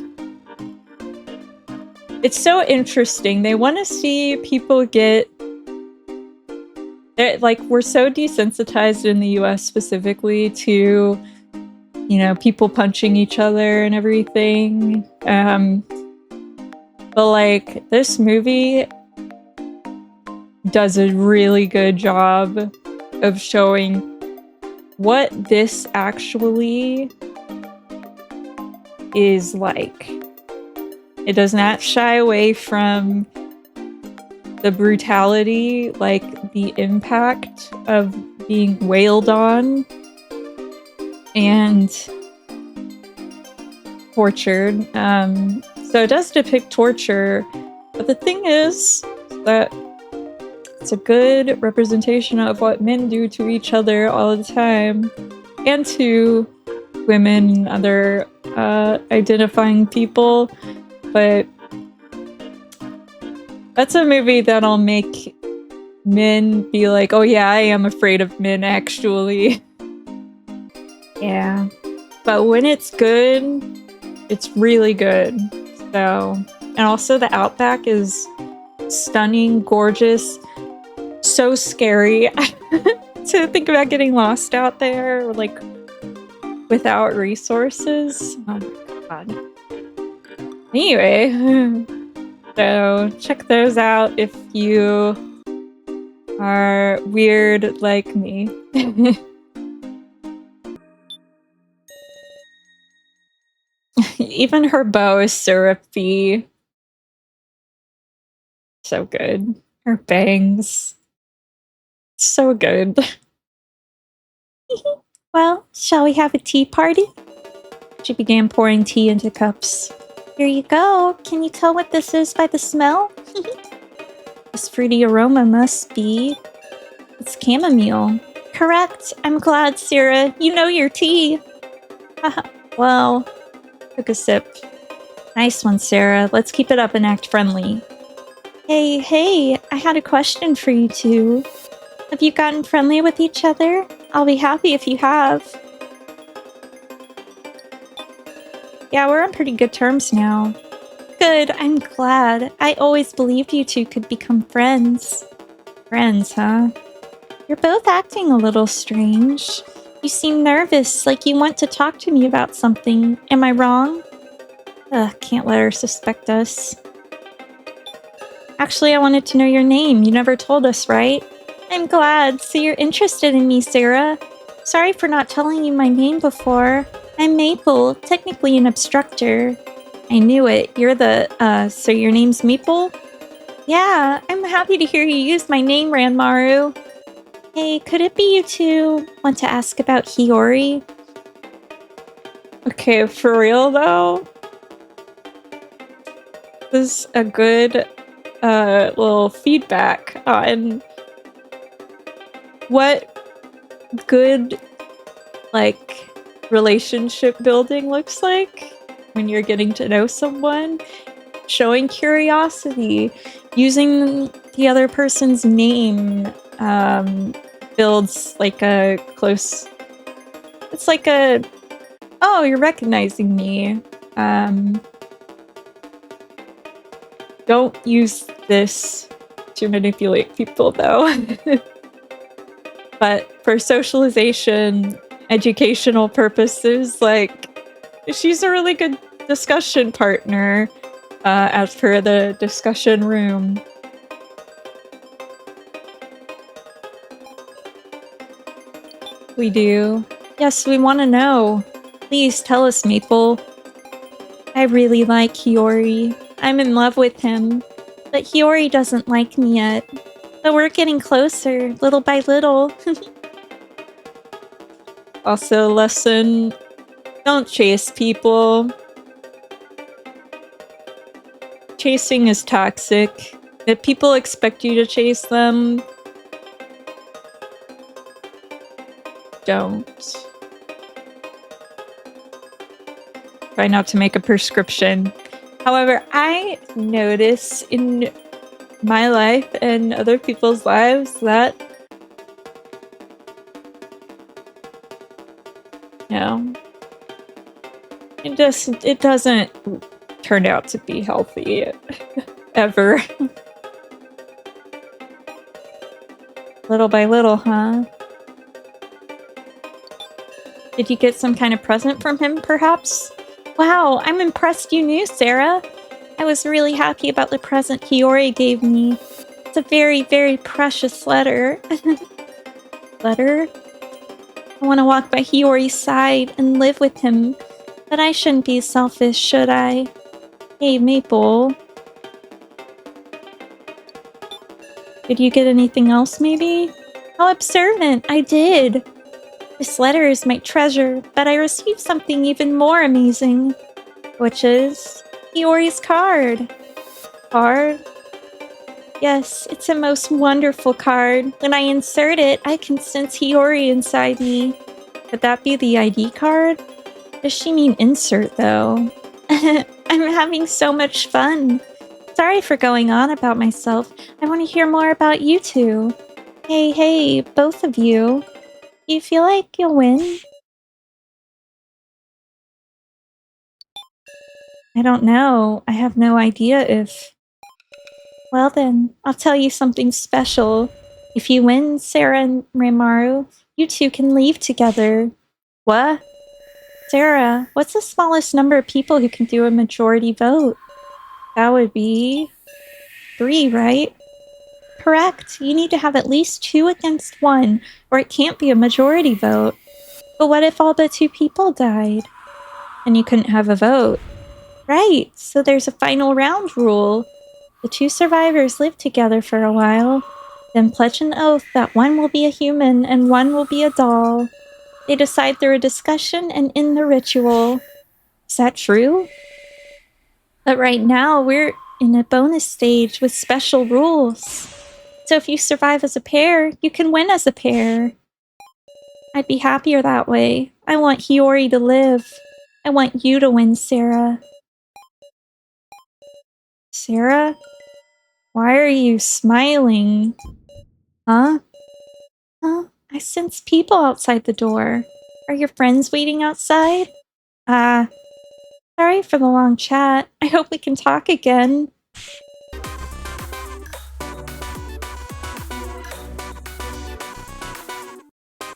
A: it's so interesting. They want to see people get like, we're so desensitized in the US specifically to, you know, people punching each other and everything. But like this movie does a really good job of showing what this actually is like. It does not shy away from the brutality, like the impact of being wailed on and tortured. So it does depict torture, but the thing is that it's a good representation of what men do to each other all the time, and to women and other identifying people. But that's a movie that'll make men be like, oh yeah, I am afraid of men, actually. Yeah. But when it's good, it's really good. So, and also the Outback is stunning, gorgeous, so scary to think about getting lost out there, like, without resources. Oh my god. Anyway, so check those out if you are weird like me. Even her bow is syrupy. So good. Her bangs. So good. Well, shall we have a tea party? She began pouring tea into cups. Here you go. Can you tell what this is by the smell? This fruity aroma must be... It's chamomile. Correct. I'm glad, Sara. You know your tea. Well, took a sip. Nice one, Sara. Let's keep it up and act friendly. Hey, I had a question for you two. Have you gotten friendly with each other? I'll be happy if you have. Yeah, we're on pretty good terms now. Good, I'm glad. I always believed you two could become friends. Friends, huh? You're both acting a little strange. You seem nervous, like you want to talk to me about something. Am I wrong? Ugh, can't let her suspect us. Actually, I wanted to know your name. You never told us, right? I'm glad. So you're interested in me, Sara. Sorry for not telling you my name before. I'm Maple, technically an obstructor. I knew it. You're the, so your name's Maple? Yeah, I'm happy to hear you use my name, Ranmaru. Hey, could it be you two want to ask about Hiyori? Okay, for real though? This is a good, little feedback on what good, like, relationship building looks like when you're getting to know someone. Showing curiosity, using the other person's name, builds like a close... It's like a... Oh, you're recognizing me. Don't use this to manipulate people, though. But for socialization, educational purposes, like, she's a really good discussion partner, as per the discussion room. We do. Yes, we want to know. Please tell us, Maple. I really like Hiyori. I'm in love with him. But Hiyori doesn't like me yet. But we're getting closer, little by little. Also, lesson: don't chase people. Chasing is toxic. If people expect you to chase them, don't. Try not to make a prescription. However, I notice in my life and other people's lives that, you know, it doesn't turn out to be healthy ever. Little by little, huh? Did you get some kind of present from him, perhaps? Wow, I'm impressed you knew, Sara. I was really happy about the present Hiyori gave me. It's a very, very precious letter. Letter? I want to walk by Hiyori's side and live with him. But I shouldn't be selfish, should I? Hey, Maple. Did you get anything else, maybe? How observant! I did! This letter is my treasure, but I received something even more amazing. Which is... Hiyori's card. Card? Yes, it's a most wonderful card. When I insert it, I can sense Hiyori inside me. Could that be the ID card? Does she mean insert, though? I'm having so much fun. Sorry for going on about myself. I want to hear more about you two. Hey, both of you. Do you feel like you'll win? I don't know. I have no idea if... Well then, I'll tell you something special. If you win, Sara and Ranmaru, you two can leave together. What? Sara, what's the smallest number of people who can do a majority vote? That would be... 3, right? Correct. You need to have at least 2 against 1, or it can't be a majority vote. But what if all but 2 people died? And you couldn't have a vote. Right, so there's a final round rule. The 2 survivors live together for a while, then pledge an oath that one will be a human and one will be a doll. They decide through a discussion and in the ritual. Is that true? But right now, we're in a bonus stage with special rules. So if you survive as a pair, you can win as a pair. I'd be happier that way. I want Hiyori to live. I want you to win, Sara. Sara? Why are you smiling? Huh? Huh? I sense people outside the door. Are your friends waiting outside? Sorry for the long chat. I hope we can talk again.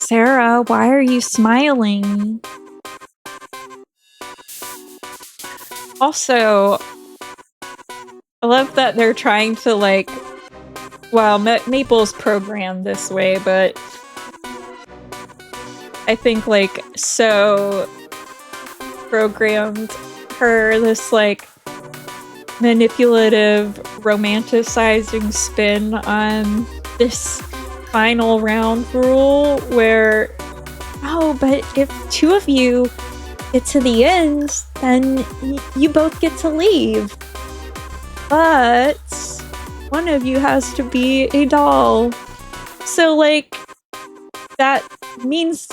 A: Sara, why are you smiling? Also, I love that they're trying to, like... Well, Maple's programmed this way, but... I think, like, So programmed her this, like, manipulative, romanticizing spin on this final round rule where, oh, but if 2 of you get to the end, then you both get to leave. But one of you has to be a doll. So, like, that means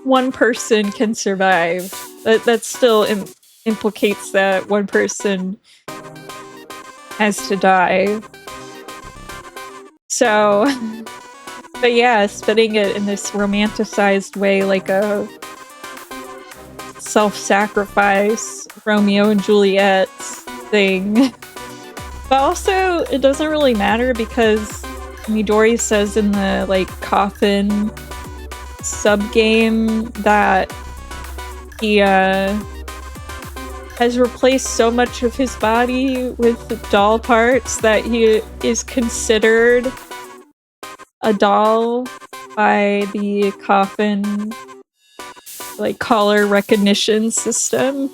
A: one person can survive. That still implicates that one person has to die. So, but yeah, spinning it in this romanticized way, like a self-sacrifice, Romeo and Juliet thing. But also, it doesn't really matter because Midori says in the, like, coffin sub-game that he, has replaced so much of his body with doll parts that he is considered a doll by the coffin, like, color recognition system.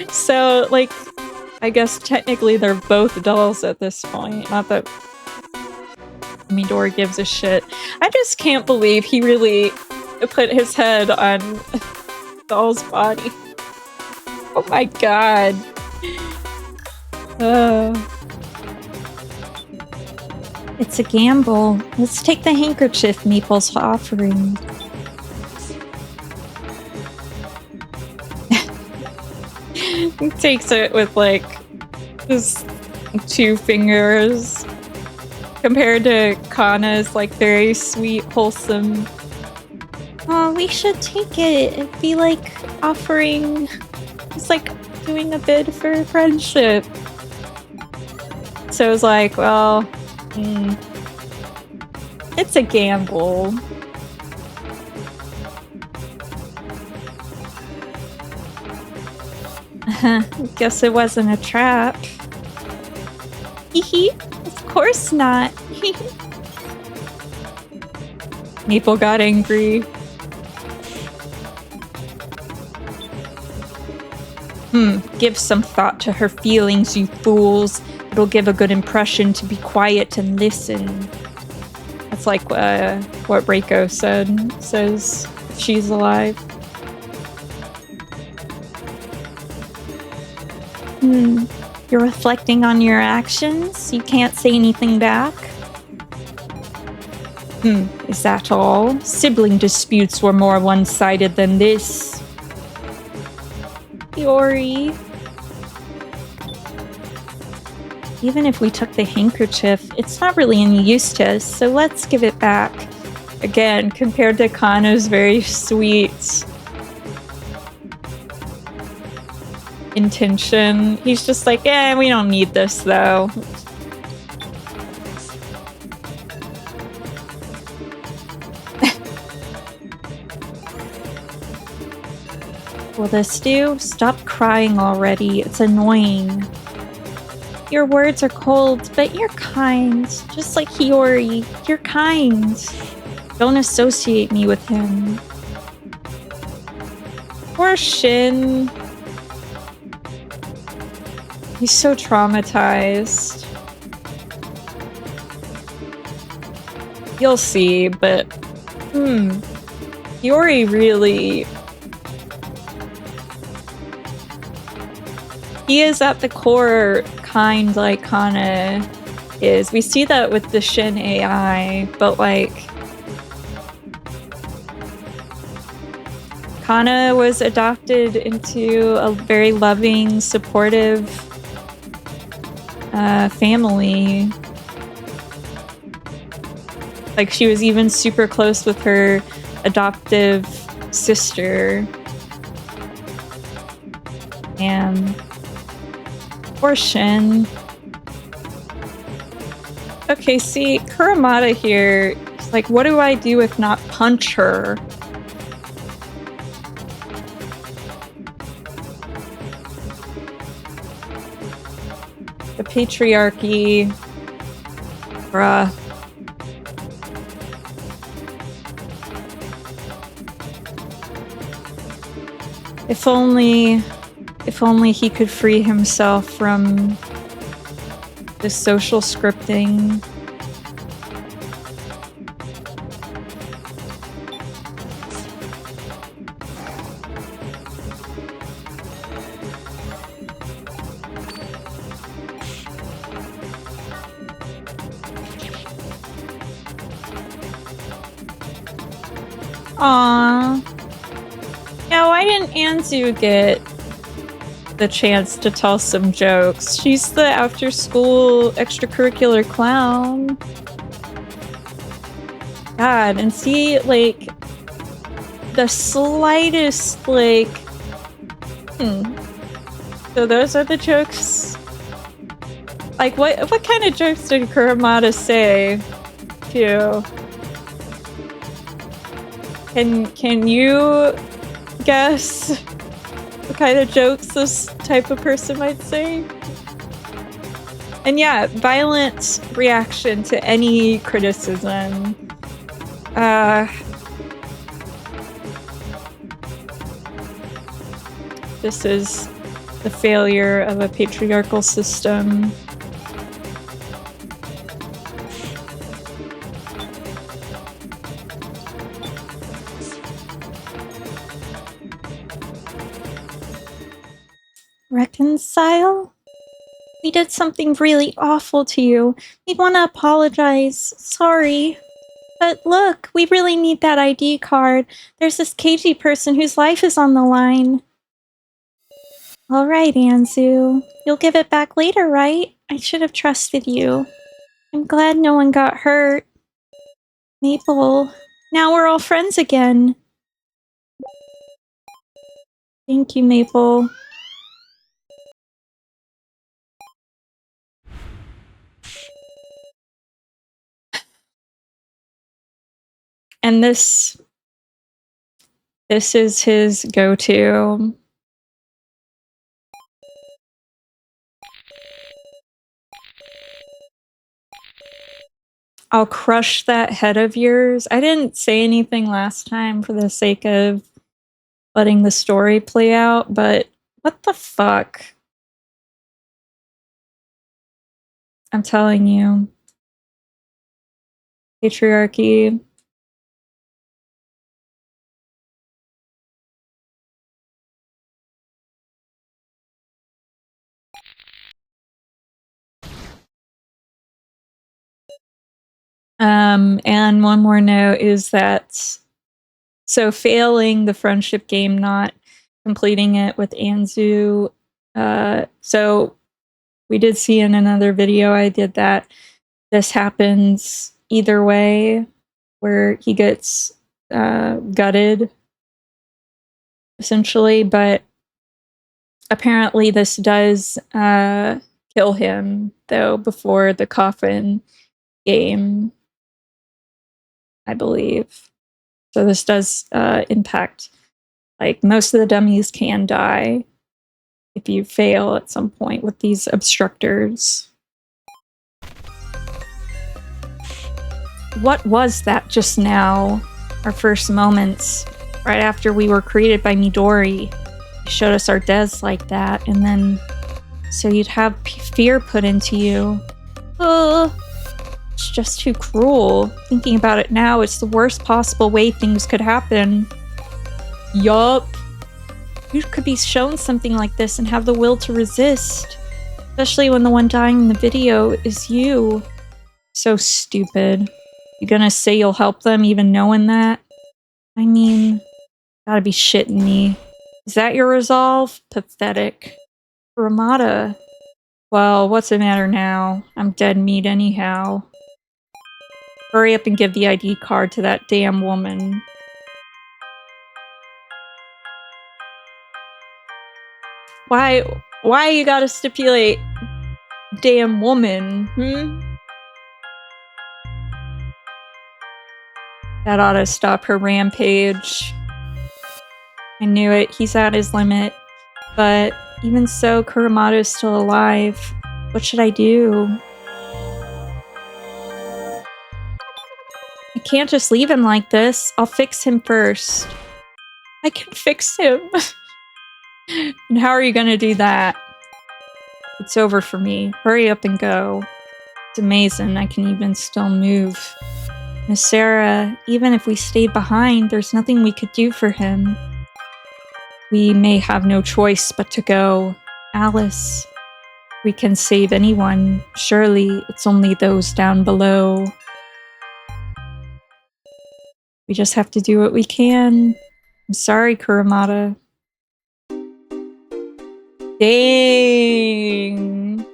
A: So, like, I guess technically they're both dolls at this point. Not that Midori gives a shit. I just can't believe he really put his head on doll's body. Oh my god. It's a gamble. Let's take the handkerchief Maple's offering. He takes it with, like, just 2 fingers. Compared to Kana's, like, very sweet, wholesome... Oh, we should take it. It'd be like offering... It's like doing a bid for friendship. So I was like, well... it's a gamble. Guess it wasn't a trap. Hee of course not. Maple got angry. Give some thought to her feelings, you fools. It'll give a good impression to be quiet and listen. That's like what Reiko says if she's alive. You're reflecting on your actions? You can't say anything back? Is that all? Sibling disputes were more one-sided than this. Yori. Even if we took the handkerchief, it's not really any use to us, so let's give it back. Again, compared to Kano's very sweet intention, he's just like, we don't need this though. Will this do? Stop crying already. It's annoying. Your words are cold, but you're kind. Just like Hiyori. You're kind. Don't associate me with him. Poor Shin. He's so traumatized. You'll see, but... Hiyori really... He is at the core kind like Kana is. We see that with the Shin AI, but like... Kana was adopted into a very loving, supportive family. Like, she was even super close with her adoptive sister. And... Poor Shin. Okay, see, Kurumada here is like, what do I do if not punch her? The patriarchy. Bruh. If only he could free himself from the social scripting. Aww. Yeah, why didn't Anzu get the chance to tell some jokes? She's the after-school extracurricular clown. God, and see, like, the slightest, like... So those are the jokes? Like, what kind of jokes did Kurumada say, too? Can you guess what kind of jokes this type of person might say? And yeah, violent reaction to any criticism. This is the failure of a patriarchal system. Reconcile? We did something really awful to you. We want to apologize. Sorry. But look, we really need that ID card. There's this cagey person whose life is on the line. Alright, Anzu. You'll give it back later, right? I should have trusted you. I'm glad no one got hurt. Maple, now we're all friends again. Thank you, Maple. And this is his go-to. I'll crush that head of yours. I didn't say anything last time for the sake of letting the story play out, but what the fuck? I'm telling you. Patriarchy. And one more note is that, so failing the friendship game, not completing it with Anzu, so we did see in another video I did that this happens either way, where he gets gutted, essentially, but apparently this does kill him, though, before the coffin game, I believe. So this does impact, like, most of the dummies can die if you fail at some point with these obstructors. What was that just now? Our first moments, right after we were created by Midori. He showed us our deaths like that, and then so you'd have fear put into you. It's just too cruel. Thinking about it now, it's the worst possible way things could happen. Yup. You could be shown something like this and have the will to resist. Especially when the one dying in the video is you. So stupid. You gonna say you'll help them even knowing that? I mean, gotta be shitting me. Is that your resolve? Pathetic. Kurumada. Well, what's the matter now? I'm dead meat anyhow. Hurry up and give the ID card to that damn woman. Why you gotta stipulate damn woman, That ought to stop her rampage. I knew it, he's at his limit. But even so, Kurumada is still alive. What should I do? I can't just leave him like this. I'll fix him first. I can fix him. And how are you gonna do that? It's over for me. Hurry up and go. It's amazing I can even still move. Miss Sara, even if we stayed behind, there's nothing we could do for him. We may have no choice but to go. Alice, we can save anyone. Surely it's only those down below. We just have to do what we can. I'm sorry, Kurumada. Dang.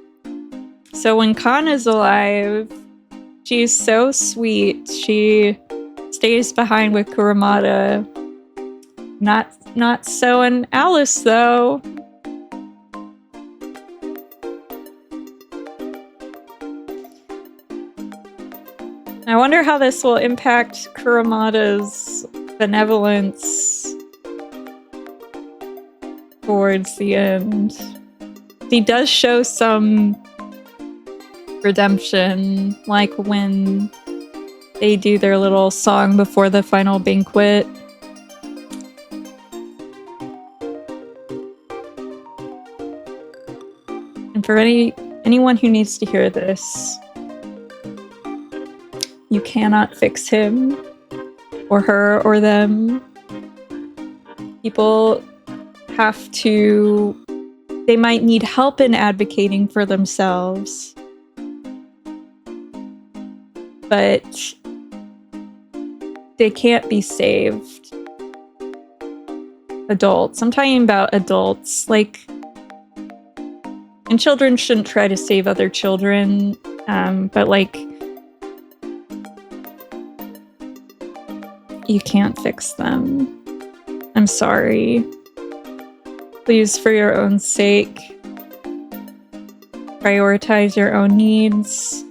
A: So when Kana's alive, she's so sweet. She stays behind with Kurumada. Not so in Alice, though. I wonder how this will impact Kurumada's benevolence towards the end. He does show some redemption, like when they do their little song before the final banquet. And for anyone who needs to hear this, you cannot fix him or her or them. People have to... They might need help in advocating for themselves. But they can't be saved. Adults. I'm talking about adults. Like, and children shouldn't try to save other children. But like, you can't fix them. I'm sorry. Please, for your own sake, prioritize your own needs.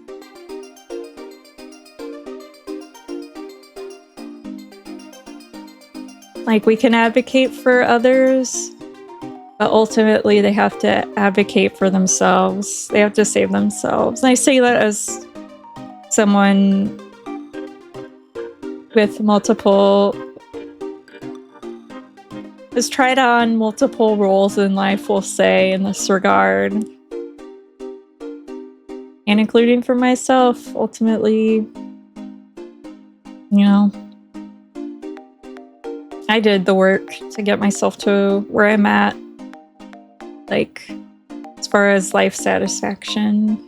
A: Like, we can advocate for others, but ultimately they have to advocate for themselves. They have to save themselves. And I say that as someone with multiple... has tried on multiple roles in life, we'll say, in this regard. And including for myself, ultimately, you know, I did the work to get myself to where I'm at, like, as far as life satisfaction.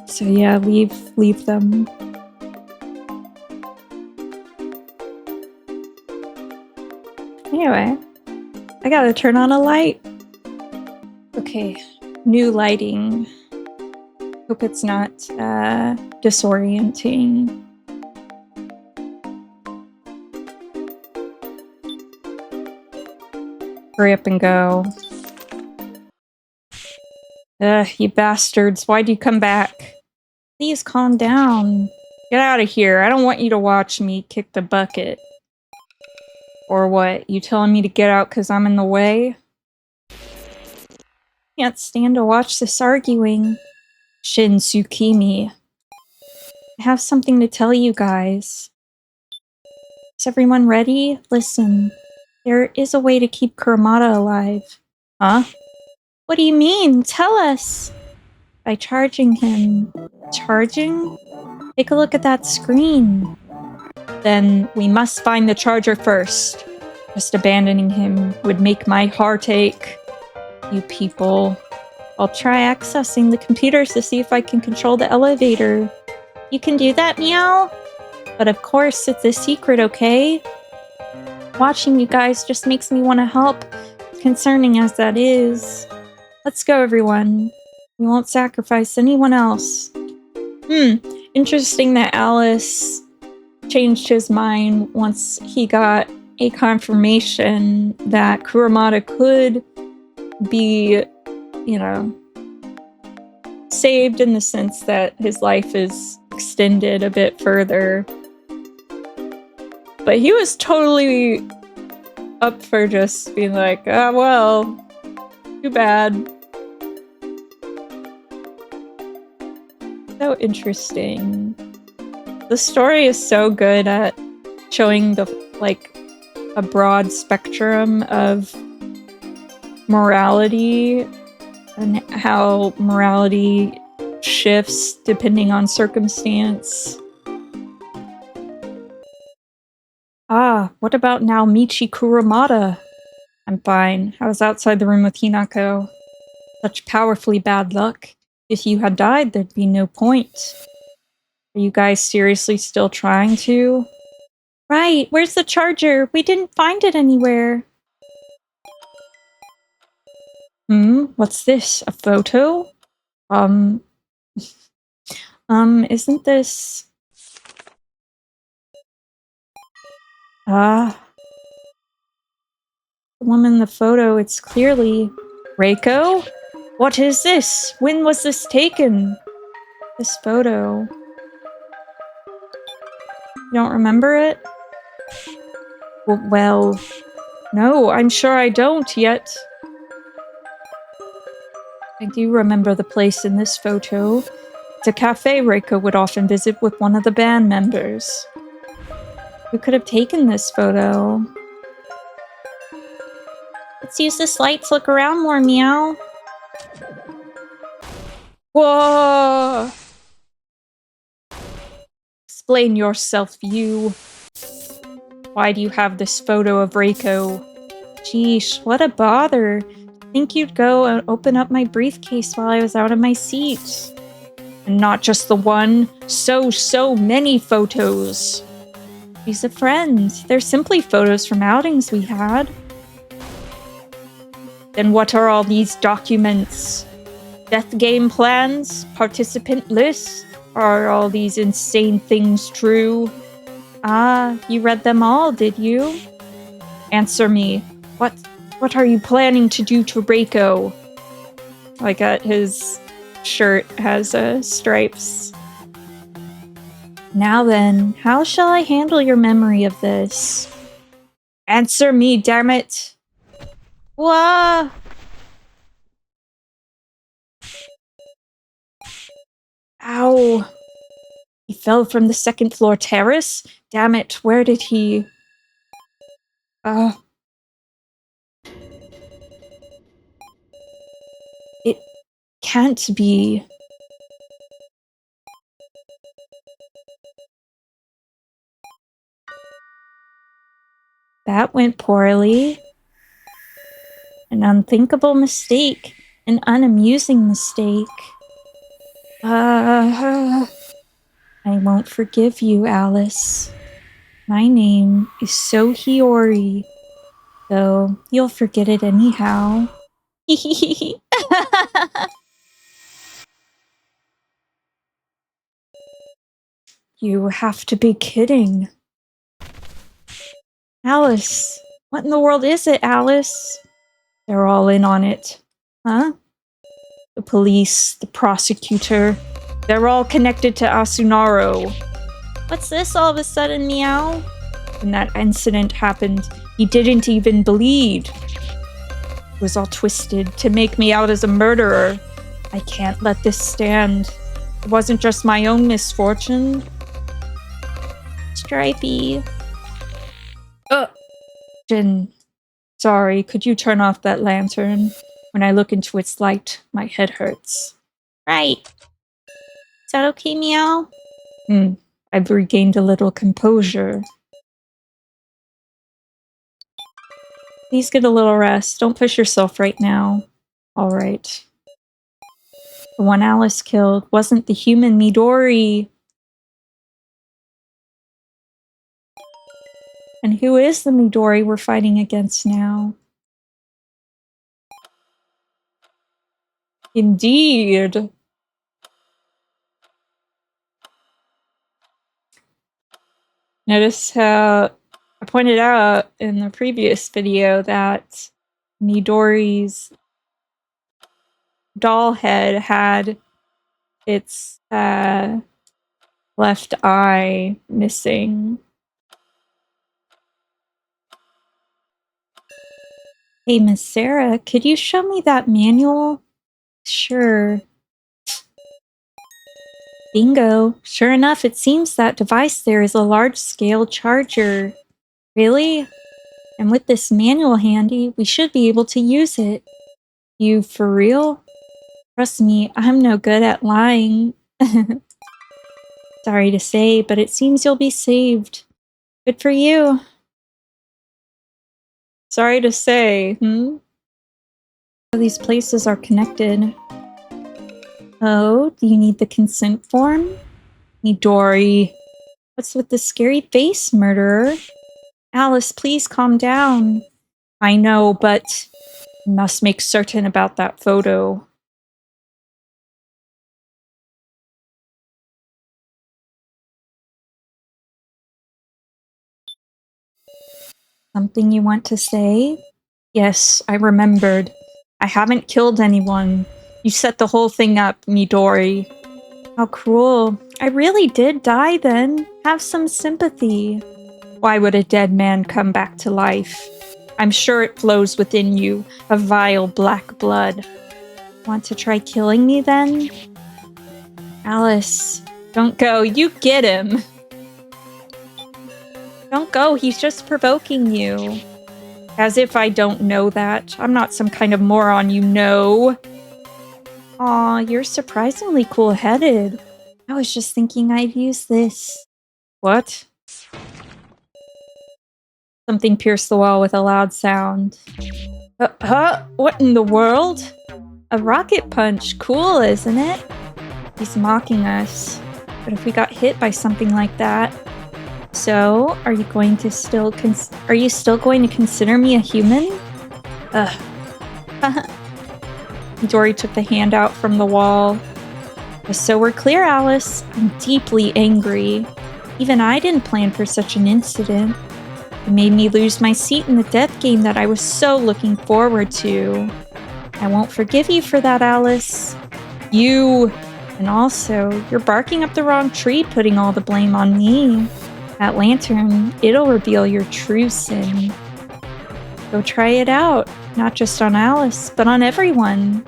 A: So yeah, leave them. Anyway, I gotta turn on a light. Okay, new lighting. Hope it's not disorienting. Hurry up and go. Ugh, you bastards. Why'd you come back? Please calm down. Get out of here. I don't want you to watch me kick the bucket. Or what? You telling me to get out because I'm in the way? Can't stand to watch this arguing. Shin Tsukimi. I have something to tell you guys. Is everyone ready? Listen. There is a way to keep Kurumada alive. Huh? What do you mean? Tell us! By charging him. Charging? Take a look at that screen. Then we must find the charger first. Just abandoning him would make my heart ache. You people. I'll try accessing the computers to see if I can control the elevator. You can do that, meow? But of course, it's a secret, okay? Watching you guys just makes me want to help, concerning as that is. Let's go, everyone. We won't sacrifice anyone else. Interesting that Alice changed his mind once he got a confirmation that Kurumada could be, you know, saved in the sense that his life is extended a bit further. But he was totally up for just being like, ah, well, too bad. So interesting. The story is so good at showing the, like, a broad spectrum of morality and how morality shifts depending on circumstance. Ah, what about Naomichi Kurumada? I'm fine. I was outside the room with Hinako. Such powerfully bad luck. If you had died, there'd be no point. Are you guys seriously still trying to? Right, where's the charger? We didn't find it anywhere. What's this? A photo? Isn't this... the woman in the photo, it's clearly... Reiko? What is this? When was this taken? This photo. You don't remember it? Well, no, I'm sure I don't yet. I do remember the place in this photo. It's a cafe Reiko would often visit with one of the band members. Who could have taken this photo? Let's use this light to look around more, meow. Whoa! Explain yourself, you. Why do you have this photo of Reiko? Sheesh, what a bother. Think you'd go and open up my briefcase while I was out of my seat. And not just the one, so many photos. She's a friend. They're simply photos from outings we had. Then what are all these documents? Death game plans? Participant lists? Are all these insane things true? Ah, you read them all, did you? Answer me. What are you planning to do to Reiko? Like, his shirt has stripes. Now then, how shall I handle your memory of this? Answer me, damn it! Wah! Ow! He fell from the second floor terrace? Damn it, where did he... It can't be... That went poorly. An unthinkable mistake. An unamusing mistake. I won't forgive you, Alice. My name is So Hiyori, though you'll forget it anyhow. You have to be kidding. Alice, what in the world is it, Alice? They're all in on it. Huh? The police, the prosecutor, they're all connected to Asunaro. What's this all of a sudden, meow? When that incident happened, he didn't even bleed. It was all twisted to make me out as a murderer. I can't let this stand. It wasn't just my own misfortune. Stripey. Jin. Sorry, could you turn off that lantern? When I look into its light, my head hurts. Right. Is that okay, meow? I've regained a little composure. Please get a little rest. Don't push yourself right now. Alright. The one Alice killed wasn't the human Midori. And who is the Midori we're fighting against now? Indeed. Notice how I pointed out in the previous video that Midori's doll head had its left eye missing. Hey, Miss Sara, could you show me that manual? Sure. Bingo. Sure enough, it seems that device there is a large-scale charger. Really? And with this manual handy, we should be able to use it. You for real? Trust me, I'm no good at lying. Sorry to say, but it seems you'll be saved. Good for you. Sorry to say, These places are connected. Oh, do you need the consent form? Midori. What's with the scary face, murderer? Alice, please calm down. I know, but you must make certain about that photo. Something you want to say? Yes, I remembered. I haven't killed anyone. You set the whole thing up, Midori. How cruel. I really did die then. Have some sympathy. Why would a dead man come back to life? I'm sure it flows within you, a vile black blood. Want to try killing me then? Alice, don't go. You get him. Don't go, he's just provoking you. As if I don't know that. I'm not some kind of moron, you know. Aw, you're surprisingly cool-headed. I was just thinking I'd use this. What? Something pierced the wall with a loud sound. What in the world? A rocket punch. Cool, isn't it? He's mocking us. But if we got hit by something like that... So, are you going to still consider me a human? Ugh. Midori took the hand out from the wall. So we're clear, Alice. I'm deeply angry. Even I didn't plan for such an incident. It made me lose my seat in the death game that I was so looking forward to. I won't forgive you for that, Alice. And also, you're barking up the wrong tree, putting all the blame on me. That lantern, it'll reveal your true sin. Go try it out, not just on Alice, but on everyone.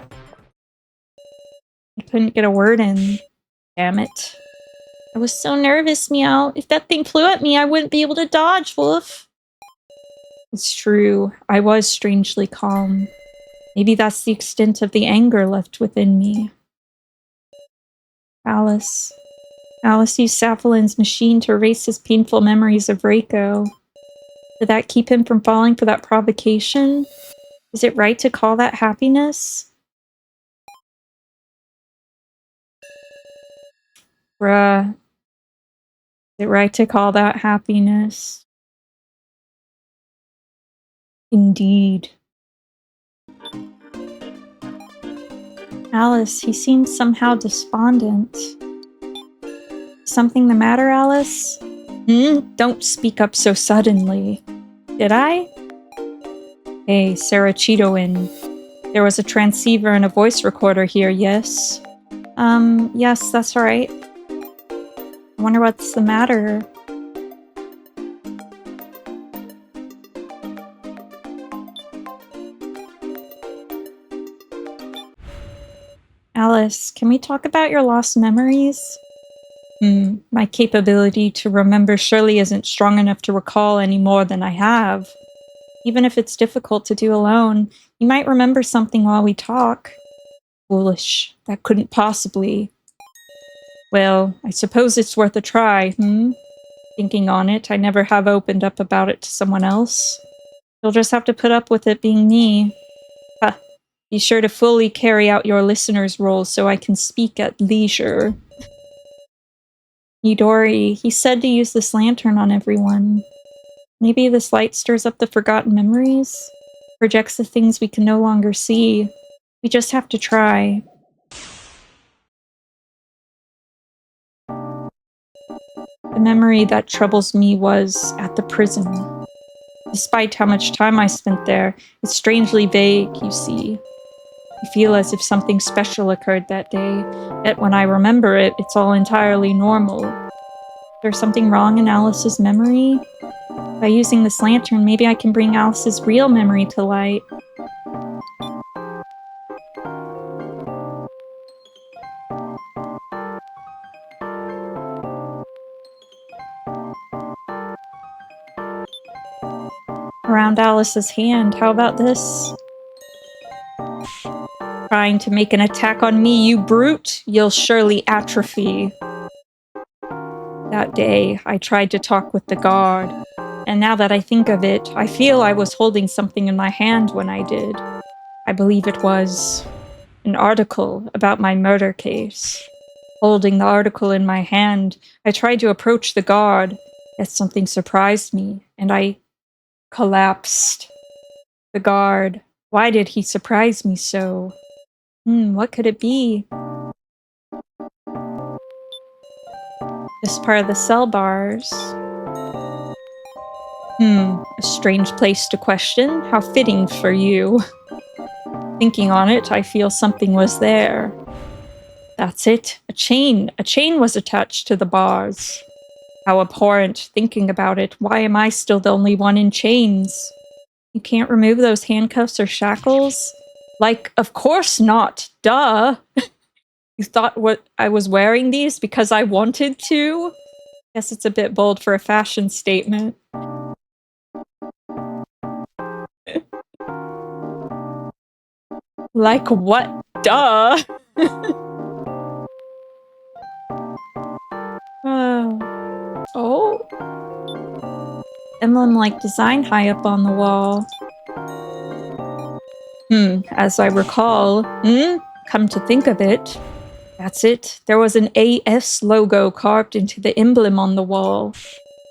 A: I couldn't get a word in. Damn it. I was so nervous, Meow. If that thing flew at me, I wouldn't be able to dodge, Woof. It's true. I was strangely calm. Maybe that's the extent of the anger left within me. Alice. Alice used Sapphilin's machine to erase his painful memories of Reiko. Did that keep him from falling for that provocation? Is it right to call that happiness? Bruh. Is it right to call that happiness? Indeed. Alice, he seemed somehow despondent. Something the matter, Alice? Don't speak up so suddenly. Did I? Hey, Sara Cheetoin. There was a transceiver and a voice recorder here, yes? Yes, that's right. I wonder what's the matter. Alice, can we talk about your lost memories? My capability to remember surely isn't strong enough to recall any more than I have. Even if it's difficult to do alone, you might remember something while we talk. Foolish. That couldn't possibly. Well, I suppose it's worth a try, Thinking on it, I never have opened up about it to someone else. You'll just have to put up with it being me. Be sure to fully carry out your listener's role so I can speak at leisure. Midori, he said to use this lantern on everyone. Maybe this light stirs up the forgotten memories? Projects the things we can no longer see. We just have to try. The memory that troubles me was at the prison. Despite how much time I spent there, it's strangely vague, you see. I feel as if something special occurred that day, yet when I remember it, it's all entirely normal. There's something wrong in Alice's memory? By using this lantern, maybe I can bring Alice's real memory to light. Around Alice's hand, how about this? Trying to make an attack on me, you brute! You'll surely atrophy. That day, I tried to talk with the guard, and now that I think of it, I feel I was holding something in my hand when I did. I believe it was an article about my murder case. Holding the article in my hand, I tried to approach the guard, yet something surprised me, and I collapsed. The guard. Why did he surprise me so? What could it be? This part of the cell bars. A strange place to question. How fitting for you. Thinking on it, I feel something was there. That's it. A chain. A chain was attached to the bars. How abhorrent. Thinking about it. Why am I still the only one in chains? You can't remove those handcuffs or shackles? Like, of course not. Duh. You thought what I was wearing these because I wanted to? Guess it's a bit bold for a fashion statement. Like what? Duh. Oh. Emblem-like design high up on the wall. As I recall, come to think of it, that's it. There was an AS logo carved into the emblem on the wall.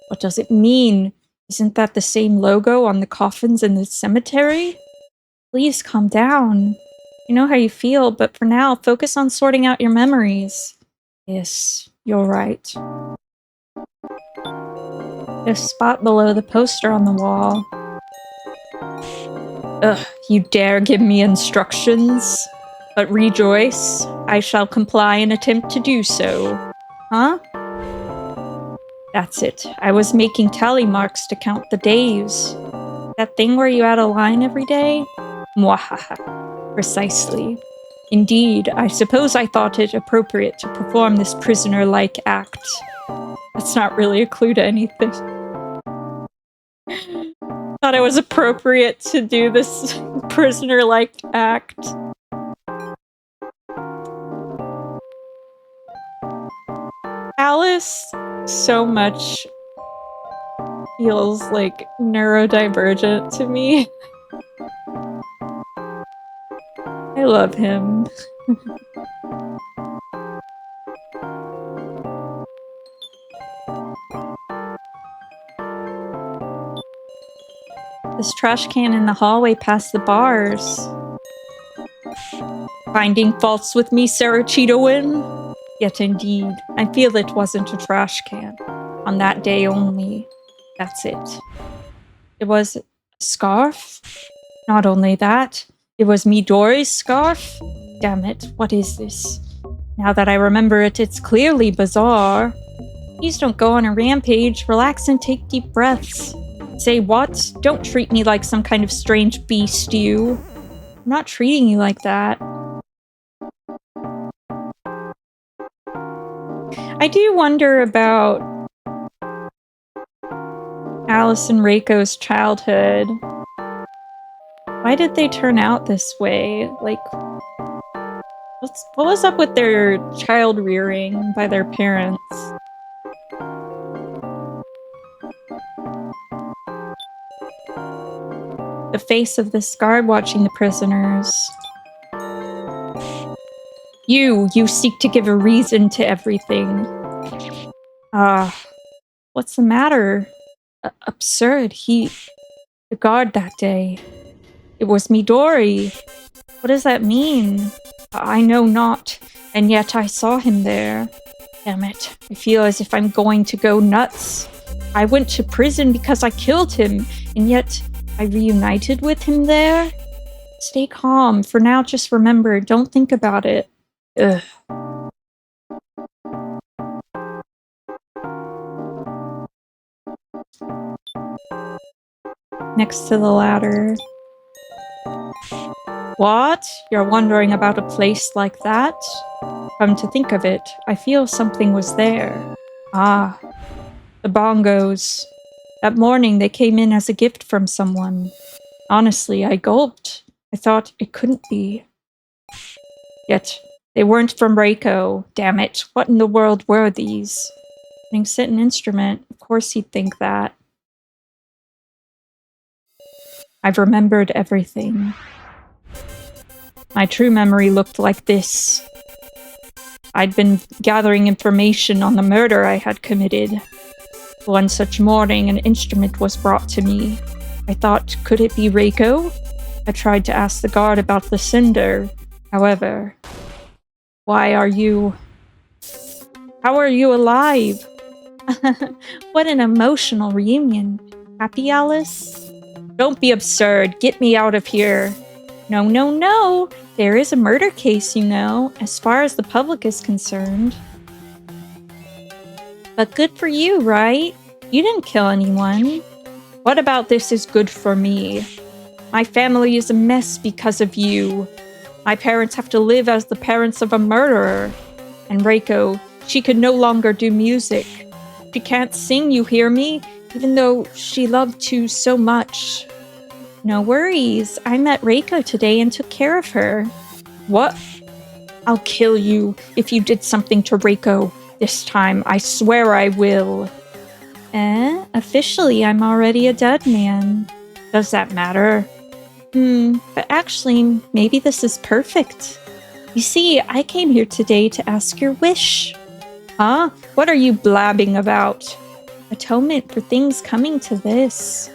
A: What does it mean? Isn't that the same logo on the coffins in the cemetery? Please calm down. I know how you feel, but for now, focus on sorting out your memories. Yes, you're right. The spot below the poster on the wall. Ugh, you dare give me instructions? But rejoice, I shall comply and attempt to do so. Huh? That's it. I was making tally marks to count the days. That thing where you add a line every day? Mwahaha. Precisely. Indeed, I suppose I thought it appropriate to perform this prisoner-like act. That's not really a clue to anything. Thought it was appropriate to do this prisoner-like act. Alice so much feels like neurodivergent to me. I love him. This trash can in the hallway past the bars. Finding faults with me, Sara Cheetowin? Yet indeed, I feel it wasn't a trash can. On that day only. That's it. It was a scarf? Not only that, it was Midori's scarf? Damn it, what is this? Now that I remember it, it's clearly bizarre. Please don't go on a rampage. Relax and take deep breaths. Say what? Don't treat me like some kind of strange beast, you. I'm not treating you like that. I do wonder about Alice and Reiko's childhood. Why did they turn out this way? Like, what was up with their child rearing by their parents? The face of this guard watching the prisoners. You seek to give a reason to everything. What's the matter? Absurd. The guard that day. It was Midori. What does that mean? I know not, and yet I saw him there. Damn it, I feel as if I'm going to go nuts. I went to prison because I killed him, and yet I reunited with him there? Stay calm. For now, just remember, don't think about it. Ugh. Next to the ladder. What? You're wondering about a place like that? Come to think of it, I feel something was there. Ah, the bongos. That morning they came in as a gift from someone. Honestly, I gulped. I thought it couldn't be. Yet, they weren't from Reiko. Damn it, what in the world were these? Being sent an instrument, of course he'd think that. I've remembered everything. My true memory looked like this. I'd been gathering information on the murder I had committed. One such morning, an instrument was brought to me. I thought, could it be Reiko? I tried to ask the guard about the cinder. However, how are you alive? What an emotional reunion. Happy, Alice? Don't be absurd. Get me out of here. No, no, no. There is a murder case, you know, as far as the public is concerned. But good for you, right? You didn't kill anyone. What about this is good for me? My family is a mess because of you. My parents have to live as the parents of a murderer. And Reiko, she could no longer do music. She can't sing, you hear me? Even though she loved to so much. No worries. I met Reiko today and took care of her. What? I'll kill you if you did something to Reiko. This time, I swear I will. Officially, I'm already a dead man. Does that matter? But actually, maybe this is perfect. You see, I came here today to ask your wish. Huh? What are you blabbing about? Atonement for things coming to this.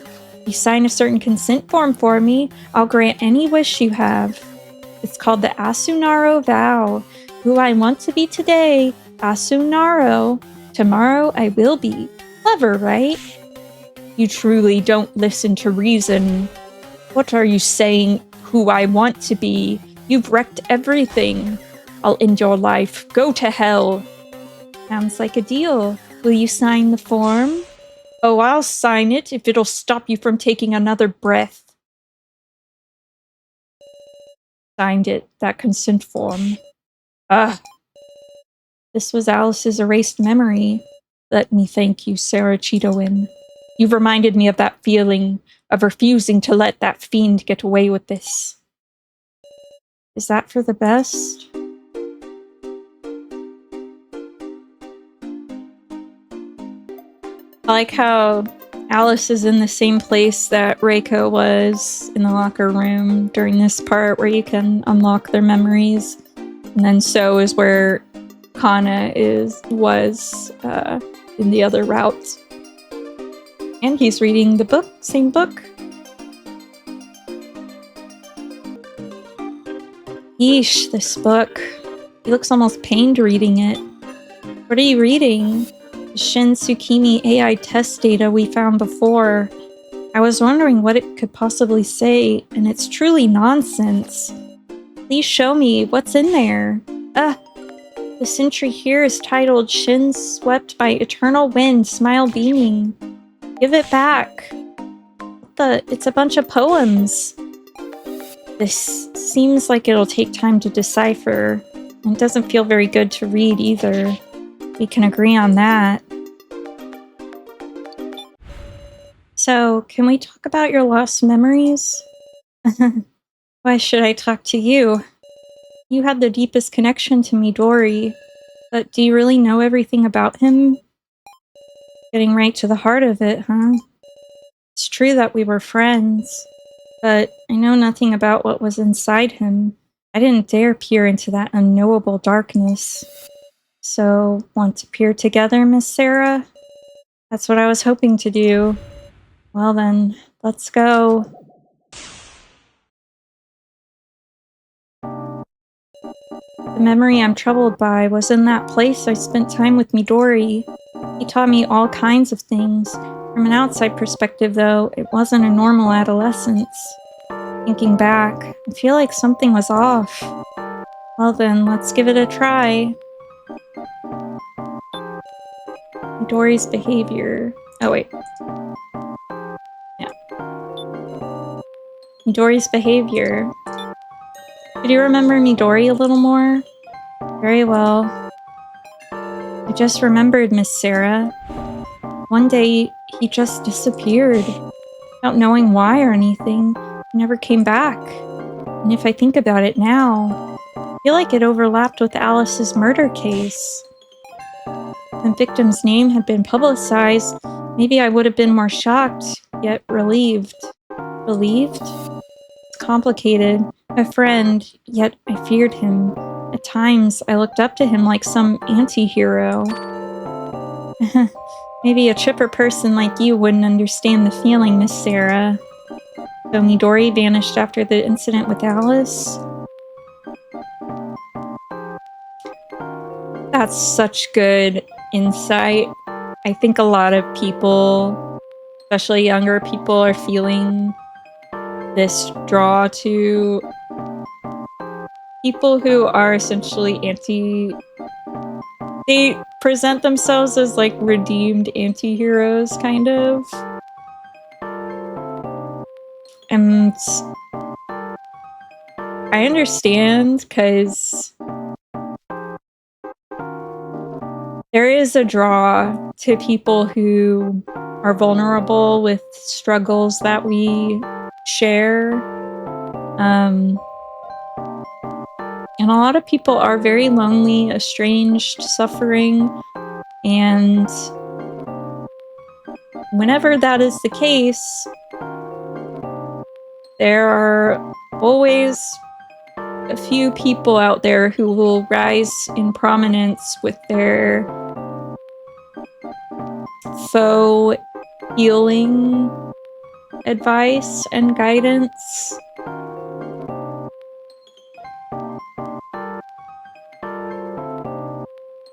A: You sign a certain consent form for me, I'll grant any wish you have. It's called the Asunaro Vow. Who I want to be today, Asunaro. Tomorrow I will be. Clever, right? You truly don't listen to reason. What are you saying? Who I want to be? You've wrecked everything. I'll end your life. Go to hell. Sounds like a deal. Will you sign the form? Oh, I'll sign it if it'll stop you from taking another breath. Signed it, that consent form. Ugh. This was Alice's erased memory. Let me thank you, Sara Cheetowin. You've reminded me of that feeling of refusing to let that fiend get away with this. Is that for the best? I like how Alice is in the same place that Reiko was in the locker room during this part where you can unlock their memories. And then Sou is where Kana was in the other route. And he's reading the book, same book. Yeesh, this book. He looks almost pained reading it. What are you reading? The Shin Tsukimi AI test data we found before. I was wondering what it could possibly say, and it's truly nonsense. Please show me what's in there. This entry here is titled Shin Swept by Eternal Wind, Smile Beaming. Give it back. It's a bunch of poems. This seems like it'll take time to decipher, and it doesn't feel very good to read either. We can agree on that. So, can we talk about your lost memories? Why should I talk to you? You had the deepest connection to Midori, but do you really know everything about him? Getting right to the heart of it, huh? It's true that we were friends, but I know nothing about what was inside him. I didn't dare peer into that unknowable darkness. So, want to peer together, Miss Sara? That's what I was hoping to do. Well then, let's go. The memory I'm troubled by was in that place I spent time with Midori. He taught me all kinds of things. From an outside perspective, though, it wasn't a normal adolescence. Thinking back, I feel like something was off. Well then, let's give it a try. Midori's behavior. Oh wait. Yeah. Midori's behavior. Could you remember Midori a little more? Very well. I just remembered, Miss Sara. One day, he just disappeared. Without knowing why or anything, he never came back. And if I think about it now, I feel like it overlapped with Alice's murder case. If the victim's name had been publicized, maybe I would have been more shocked, yet relieved. Relieved? It's complicated. A friend, yet I feared him. At times, I looked up to him like some anti-hero. Maybe a chipper person like you wouldn't understand the feeling, Miss Sara. So Midori vanished after the incident with Alice? That's such good insight. I think a lot of people, especially younger people, are feeling this draw to people who are essentially they present themselves as like redeemed anti-heroes, kind of. And I understand, because there is a draw to people who are vulnerable with struggles that we share. And a lot of people are very lonely, estranged, suffering, and whenever that is the case, there are always a few people out there who will rise in prominence with their faux healing advice and guidance.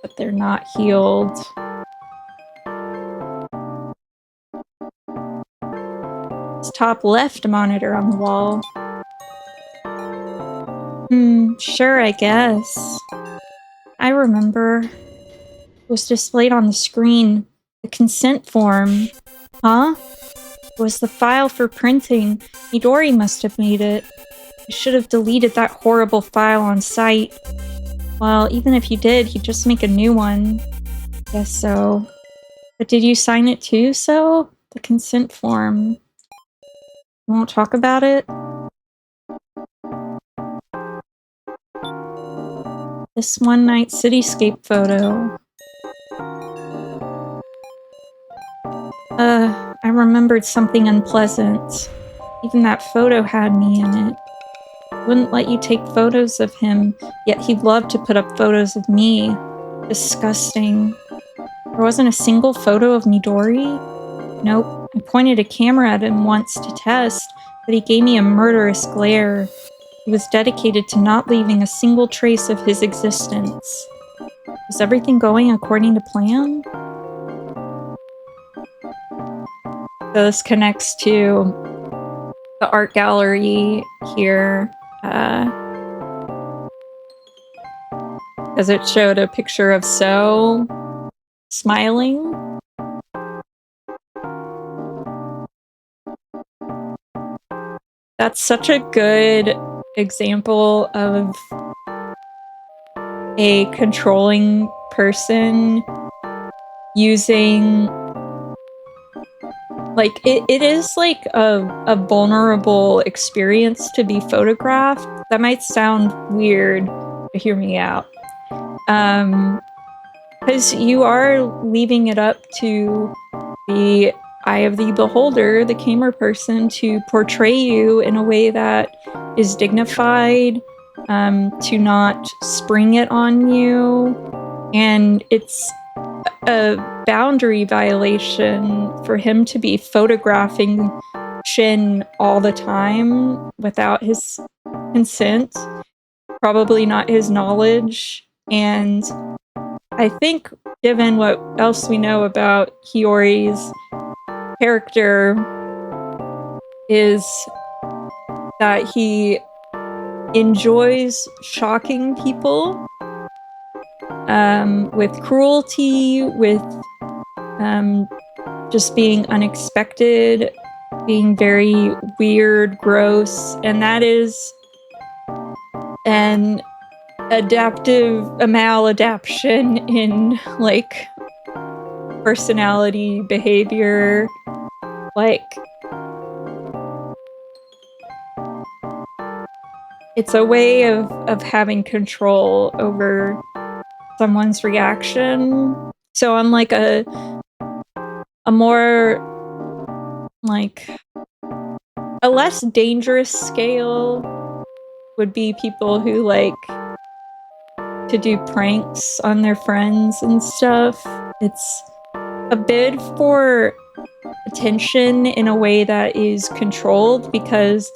A: But they're not healed. top left monitor on the wall. Sure, I guess. I remember. It was displayed on the screen. The consent form. Huh? It was the file for printing. Midori must have made it. I should have deleted that horrible file on site. Well, even if you did, he'd just make a new one. Guess so. But did you sign it too, So? The consent form. You won't talk about it? This one night cityscape photo. I remembered something unpleasant. Even that photo had me in it. Wouldn't let you take photos of him, yet he'd love to put up photos of me. Disgusting. There wasn't a single photo of Midori? Nope. I pointed a camera at him once to test, but he gave me a murderous glare. He was dedicated to not leaving a single trace of his existence. Was everything going according to plan? So this connects to the art gallery here, as it showed a picture of Sou smiling. That's such a good example of a controlling person using, like, it is like a vulnerable experience to be photographed. That might sound weird, but hear me out. Because you are leaving it up to the eye of the beholder, the camera person, to portray you in a way that is dignified, to not spring it on you. And it's a boundary violation for him to be photographing Shin all the time without his consent, probably not his knowledge. And I think, given what else we know about Hiyori's character, is that he enjoys shocking people with cruelty, with just being unexpected, being very weird, gross, and that is a maladaptation in, like, personality, behavior, like, it's a way of having control over someone's reaction. So on, like, a more, like, a less dangerous scale would be people who like to do pranks on their friends and stuff. It's a bid for attention in a way that is controlled, because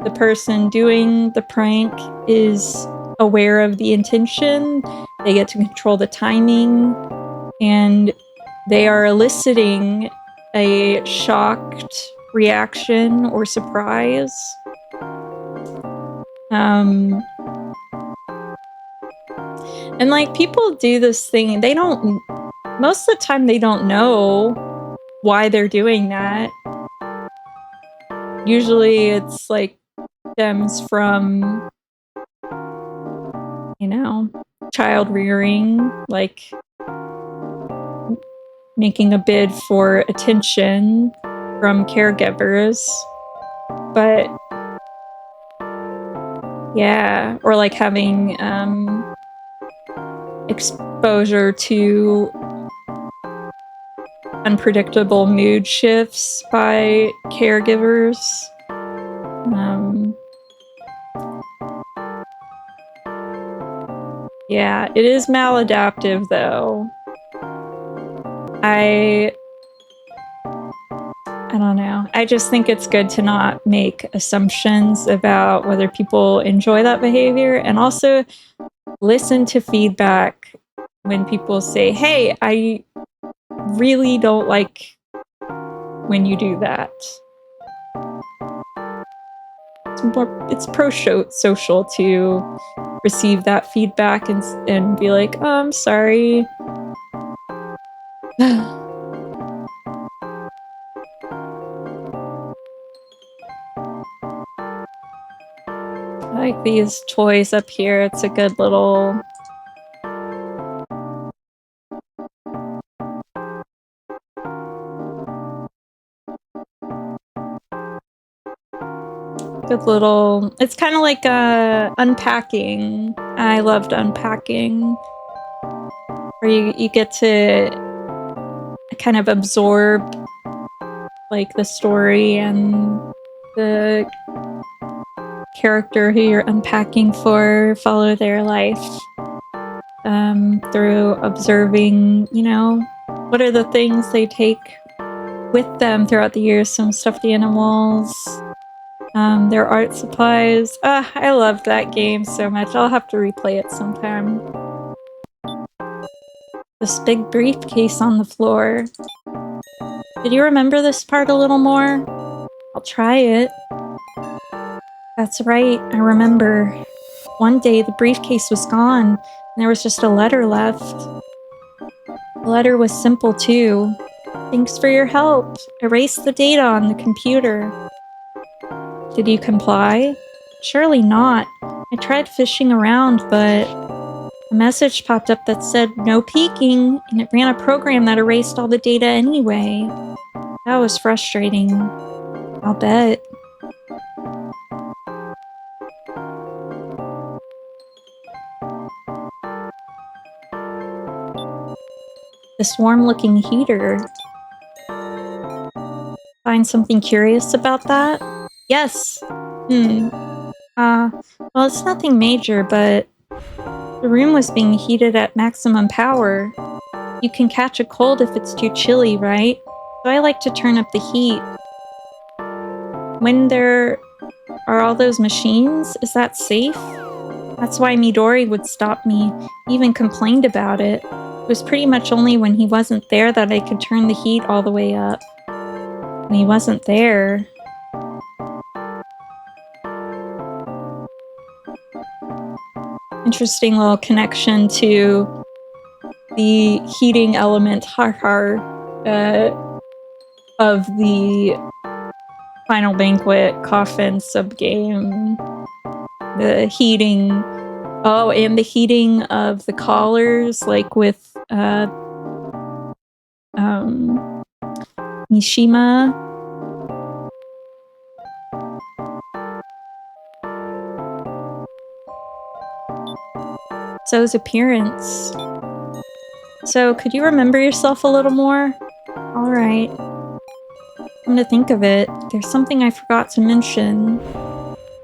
A: the person doing the prank is aware of the intention. They get to control the timing, and they are eliciting a shocked reaction or surprise. And like, people do this thing, most of the time they don't know why they're doing that. Usually it's like stems from, you know, child rearing, like making a bid for attention from caregivers. But yeah, or like having exposure to unpredictable mood shifts by caregivers. Yeah, it is maladaptive though. I don't know. I just think it's good to not make assumptions about whether people enjoy that behavior, and also listen to feedback when people say, hey, I really don't like when you do that. it's social to receive that feedback and be like, oh, I'm sorry. I like these toys up here. It's a good little... good little... It's kind of like unpacking. I loved unpacking. Where you get to kind of absorb like the story and the character who you're unpacking for, follow their life through observing, you know, what are the things they take with them throughout the years. Some stuffed animals, their art supplies. I loved that game so much. I'll have to replay it sometime. This big briefcase on the floor. Did you remember this part a little more? I'll try it. That's right, I remember. One day the briefcase was gone, and there was just a letter left. The letter was simple too. Thanks for your help. Erase the data on the computer. Did you comply? Surely not. I tried fishing around, but a message popped up that said no peeking, and it ran a program that erased all the data anyway. That was frustrating. I'll bet. This warm-looking heater. Find something curious about that? Yes! Well, it's nothing major, but the room was being heated at maximum power. You can catch a cold if it's too chilly, right? So I like to turn up the heat. When there are all those machines, is that safe? That's why Midori would stop me. He even complained about it. It was pretty much only when he wasn't there that I could turn the heat all the way up. When he wasn't there... Interesting little connection to the heating element, of the Final Banquet coffin subgame. The heating... Oh, and the heating of the collars, like with, Mishima. Sou's appearance. So, could you remember yourself a little more? Alright. Come to think of it, there's something I forgot to mention.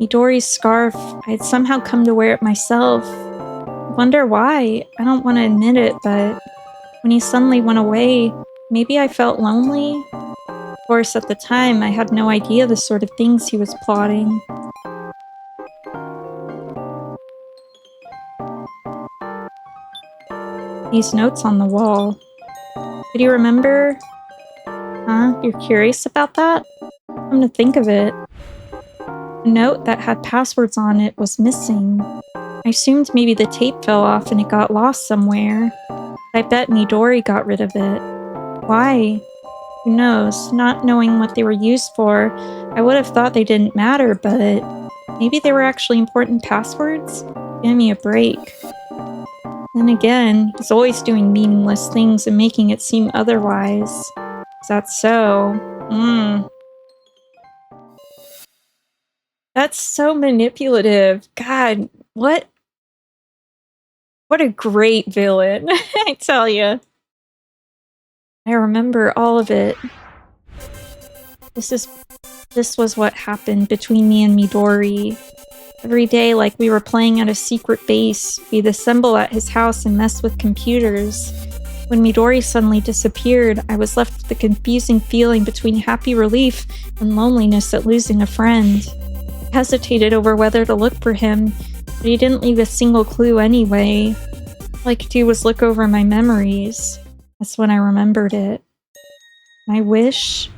A: Midori's scarf, I'd somehow come to wear it myself. I wonder why. I don't want to admit it, but when he suddenly went away, maybe I felt lonely? Of course, at the time, I had no idea the sort of things he was plotting. These notes on the wall. Did you remember? Huh? You're curious about that? Come to think of it. A note that had passwords on it was missing. I assumed maybe the tape fell off and it got lost somewhere. I bet Midori got rid of it. Why? Who knows? Not knowing what they were used for, I would have thought they didn't matter, but maybe they were actually important passwords? Give me a break. Then again, he's always doing meaningless things and making it seem otherwise. Is that so? That's so manipulative. God, what a great villain, I tell you. I remember all of it. This was what happened between me and Midori. Every day, like we were playing at a secret base, we'd assemble at his house and mess with computers. When Midori suddenly disappeared, I was left with the confusing feeling between happy relief and loneliness at losing a friend. I hesitated over whether to look for him, but he didn't leave a single clue anyway. All I could do was look over my memories. That's when I remembered it. My wish?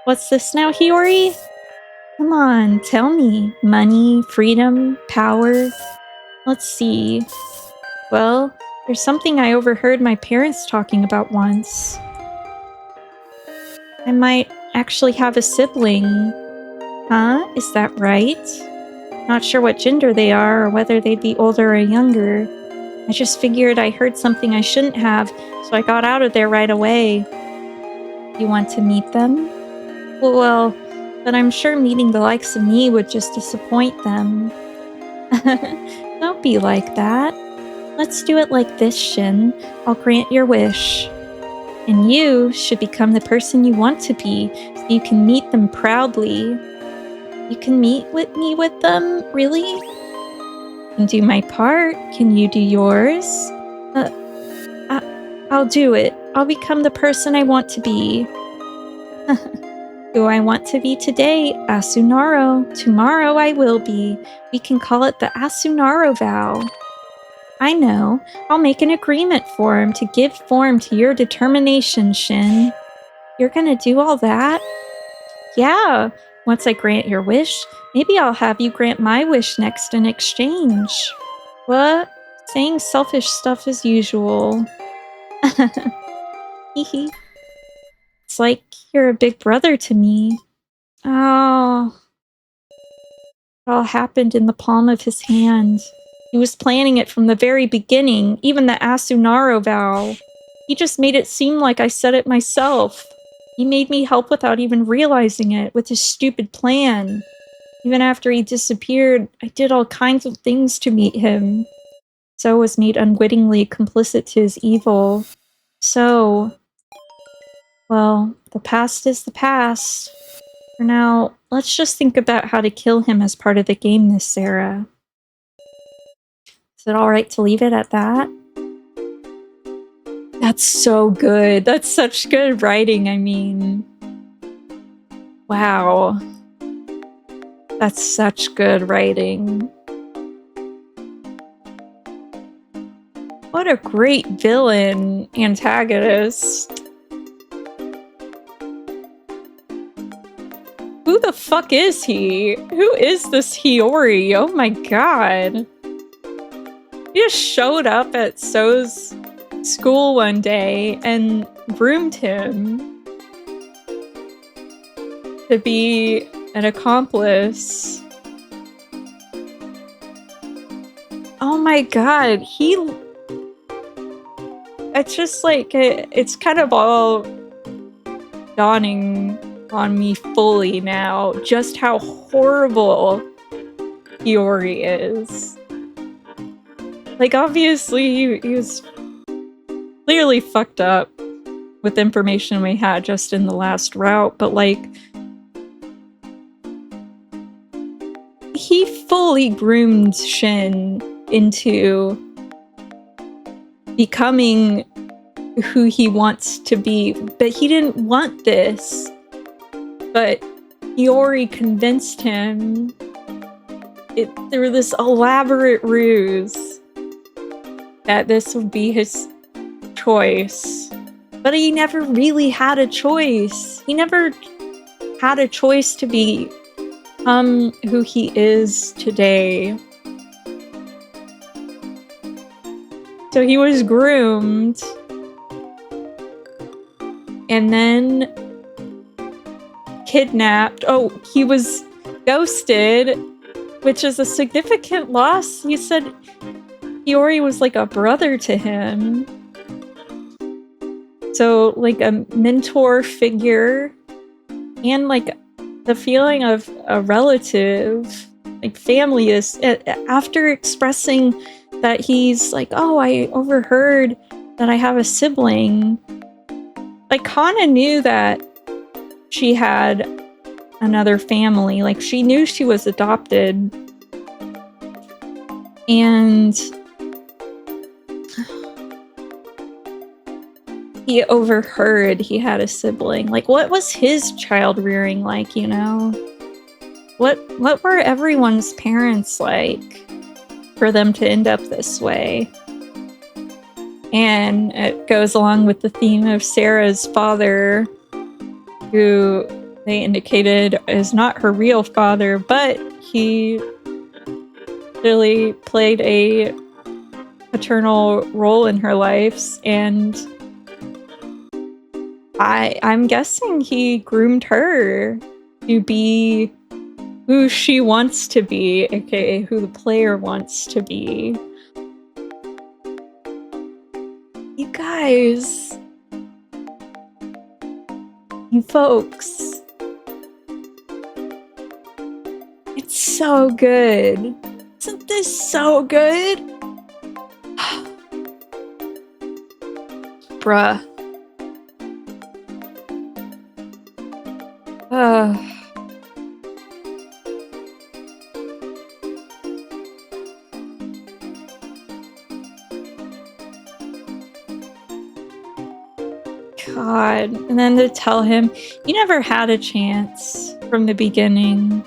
A: What's this now, Hiyori? Come on, tell me. Money, freedom, power. Let's see. Well, there's something I overheard my parents talking about once. I might actually have a sibling. Huh? Is that right? Not sure what gender they are or whether they'd be older or younger. I just figured I heard something I shouldn't have, so I got out of there right away. You want to meet them? Well, but I'm sure meeting the likes of me would just disappoint them. Don't be like that. Let's do it like this, Shin. I'll grant your wish. And you should become the person you want to be, so you can meet them proudly. You can meet with me with them? Really? I can do my part. Can you do yours? I'll do it. I'll become the person I want to be. Who I want to be today, Asunaro. Tomorrow I will be. We can call it the Asunaro vow. I know. I'll make an agreement for him to give form to your determination, Shin. You're gonna do all that? Yeah. Once I grant your wish, maybe I'll have you grant my wish next in exchange. What? Saying selfish stuff as usual. Hehe. It's like you're a big brother to me. Oh. It all happened in the palm of his hand. He was planning it from the very beginning, even the Asunaro vow. He just made it seem like I said it myself. He made me help without even realizing it with his stupid plan. Even after he disappeared, I did all kinds of things to meet him. So was made unwittingly complicit to his evil. So, well, the past is the past. For now, let's just think about how to kill him as part of the game, Miss Sara. Is it alright to leave it at that? That's so good. That's such good writing, I mean. Wow. That's such good writing. What a great villain antagonist. Who the fuck is he? Who is this Hiyori? Oh my god. He just showed up at Sou's school one day and groomed him to be an accomplice. Oh my god, it's just like, it's kind of all dawning on me fully now just how horrible Hiyori is. Like, obviously, he was clearly fucked up with information we had just in the last route, but like, he fully groomed Shin into becoming who he wants to be, but he didn't want this. But Hiyori convinced him through this elaborate ruse that this would be his choice. But he never really had a choice. He never had a choice to become who he is today. So he was groomed. And then kidnapped. Oh, he was ghosted, which is a significant loss. He said Hiyori was like a brother to him. So, like a mentor figure and like the feeling of a relative, like family is, after expressing that he's like, oh, I overheard that I have a sibling. Like, Kana knew that she had another family. Like, she knew she was adopted. And he overheard he had a sibling. Like, what was his child rearing like, you know? What were everyone's parents like for them to end up this way? And it goes along with the theme of Sara's father, who they indicated is not her real father, but he really played a paternal role in her life, and I'm guessing he groomed her to be who she wants to be, aka who the player wants to be. You guys, you folks, it's so good. Isn't this so good? Bruh. God. And then to tell him, you never had a chance from the beginning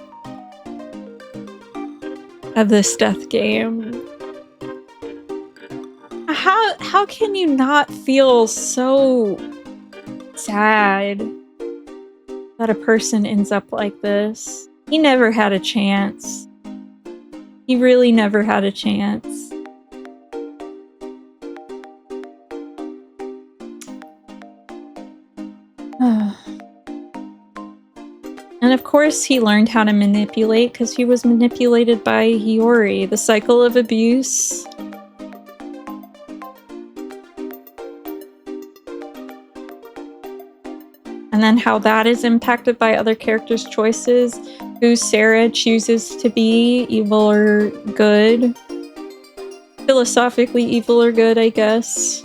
A: of this death game. How can you not feel so sad that a person ends up like this? He never had a chance. He really never had a chance. And of course he learned how to manipulate because he was manipulated by Hiyori. The cycle of abuse. And then how that is impacted by other characters' choices. Who Sara chooses to be, evil or good. Philosophically evil or good, I guess.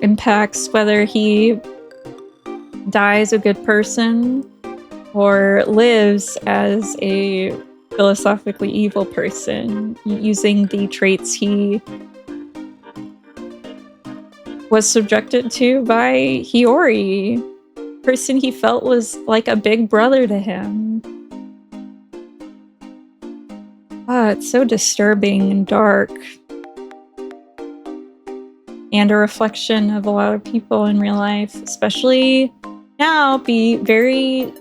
A: Impacts whether he dies a good person or lives as a philosophically evil person using the traits he was subjected to by Hiyori, person he felt was like a big brother to him. Ah, it's so disturbing and dark. And a reflection of a lot of people in real life, especially now, be very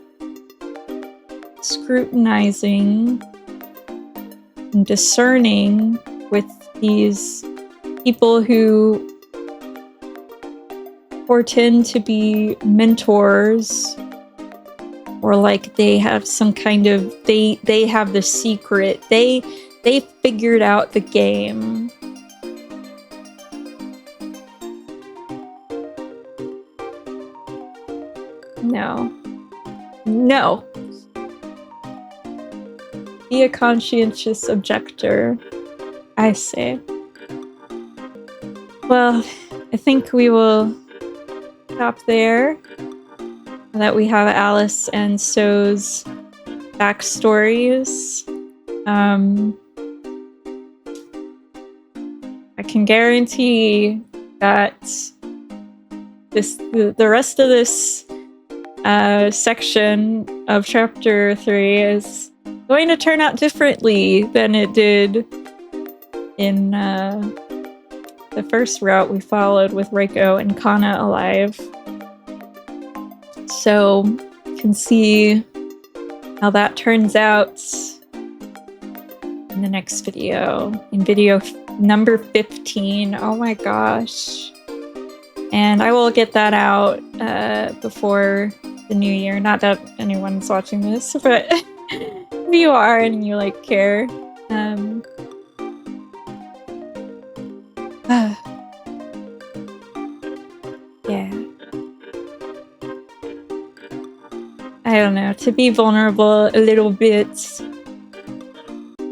A: scrutinizing and discerning with these people who tend to be mentors, or like they have some kind of they have the secret, they figured out the game. No. Be a conscientious objector, I say. Well, I think we will stop there. That we have Alice and Sou's backstories. I can guarantee that the rest of this section of chapter 3 is going to turn out differently than it did in the first route we followed with Reiko and Kana alive. So you can see how that turns out in the next video, in video number 15. Oh my gosh. And I will get that out before the new year. Not that anyone's watching this, but if you are and you like care. Yeah. I don't know, to be vulnerable a little bit.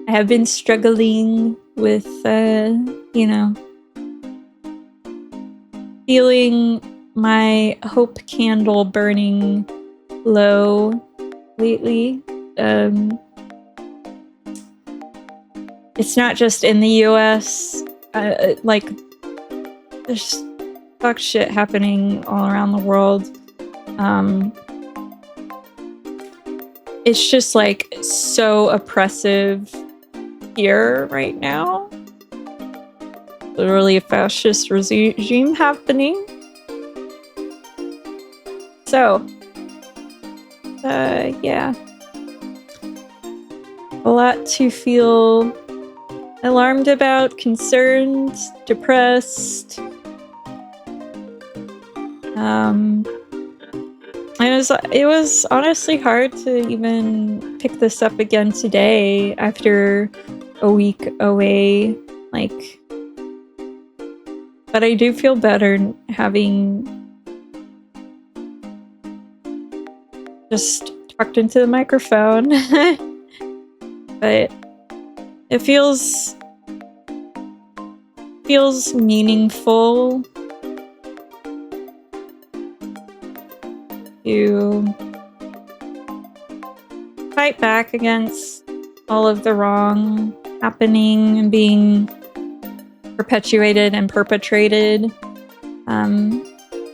A: I have been struggling with, you know, feeling my hope candle burning low lately. It's not just in the US. Like, there's fuck shit happening all around the world. It's just like so oppressive here right now. Literally a fascist regime happening. So, yeah. A lot to feel alarmed about, concerned, depressed. It was honestly hard to even pick this up again today after a week away, like, but I do feel better having just talked into the microphone. But it feels meaningful to fight back against all of the wrong happening and being perpetuated and perpetrated.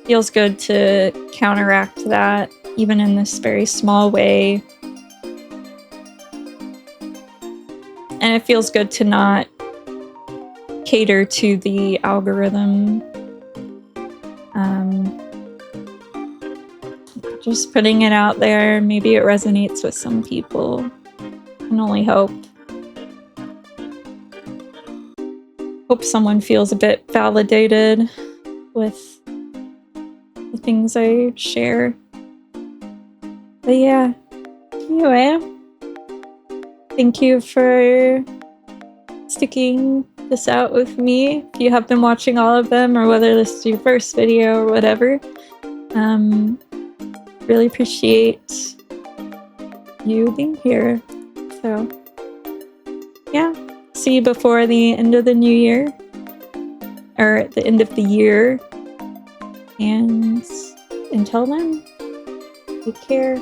A: Feels good to counteract that, even in this very small way. And it feels good to not cater to the algorithm. Just putting it out there, maybe it resonates with some people. I can only hope. Hope someone feels a bit validated with the things I share. But yeah, anyway, thank you for sticking this out with me. If you have been watching all of them, or whether this is your first video or whatever, really appreciate you being here. So yeah, see you before the end of the new year, or at the end of the year, and until then, take care.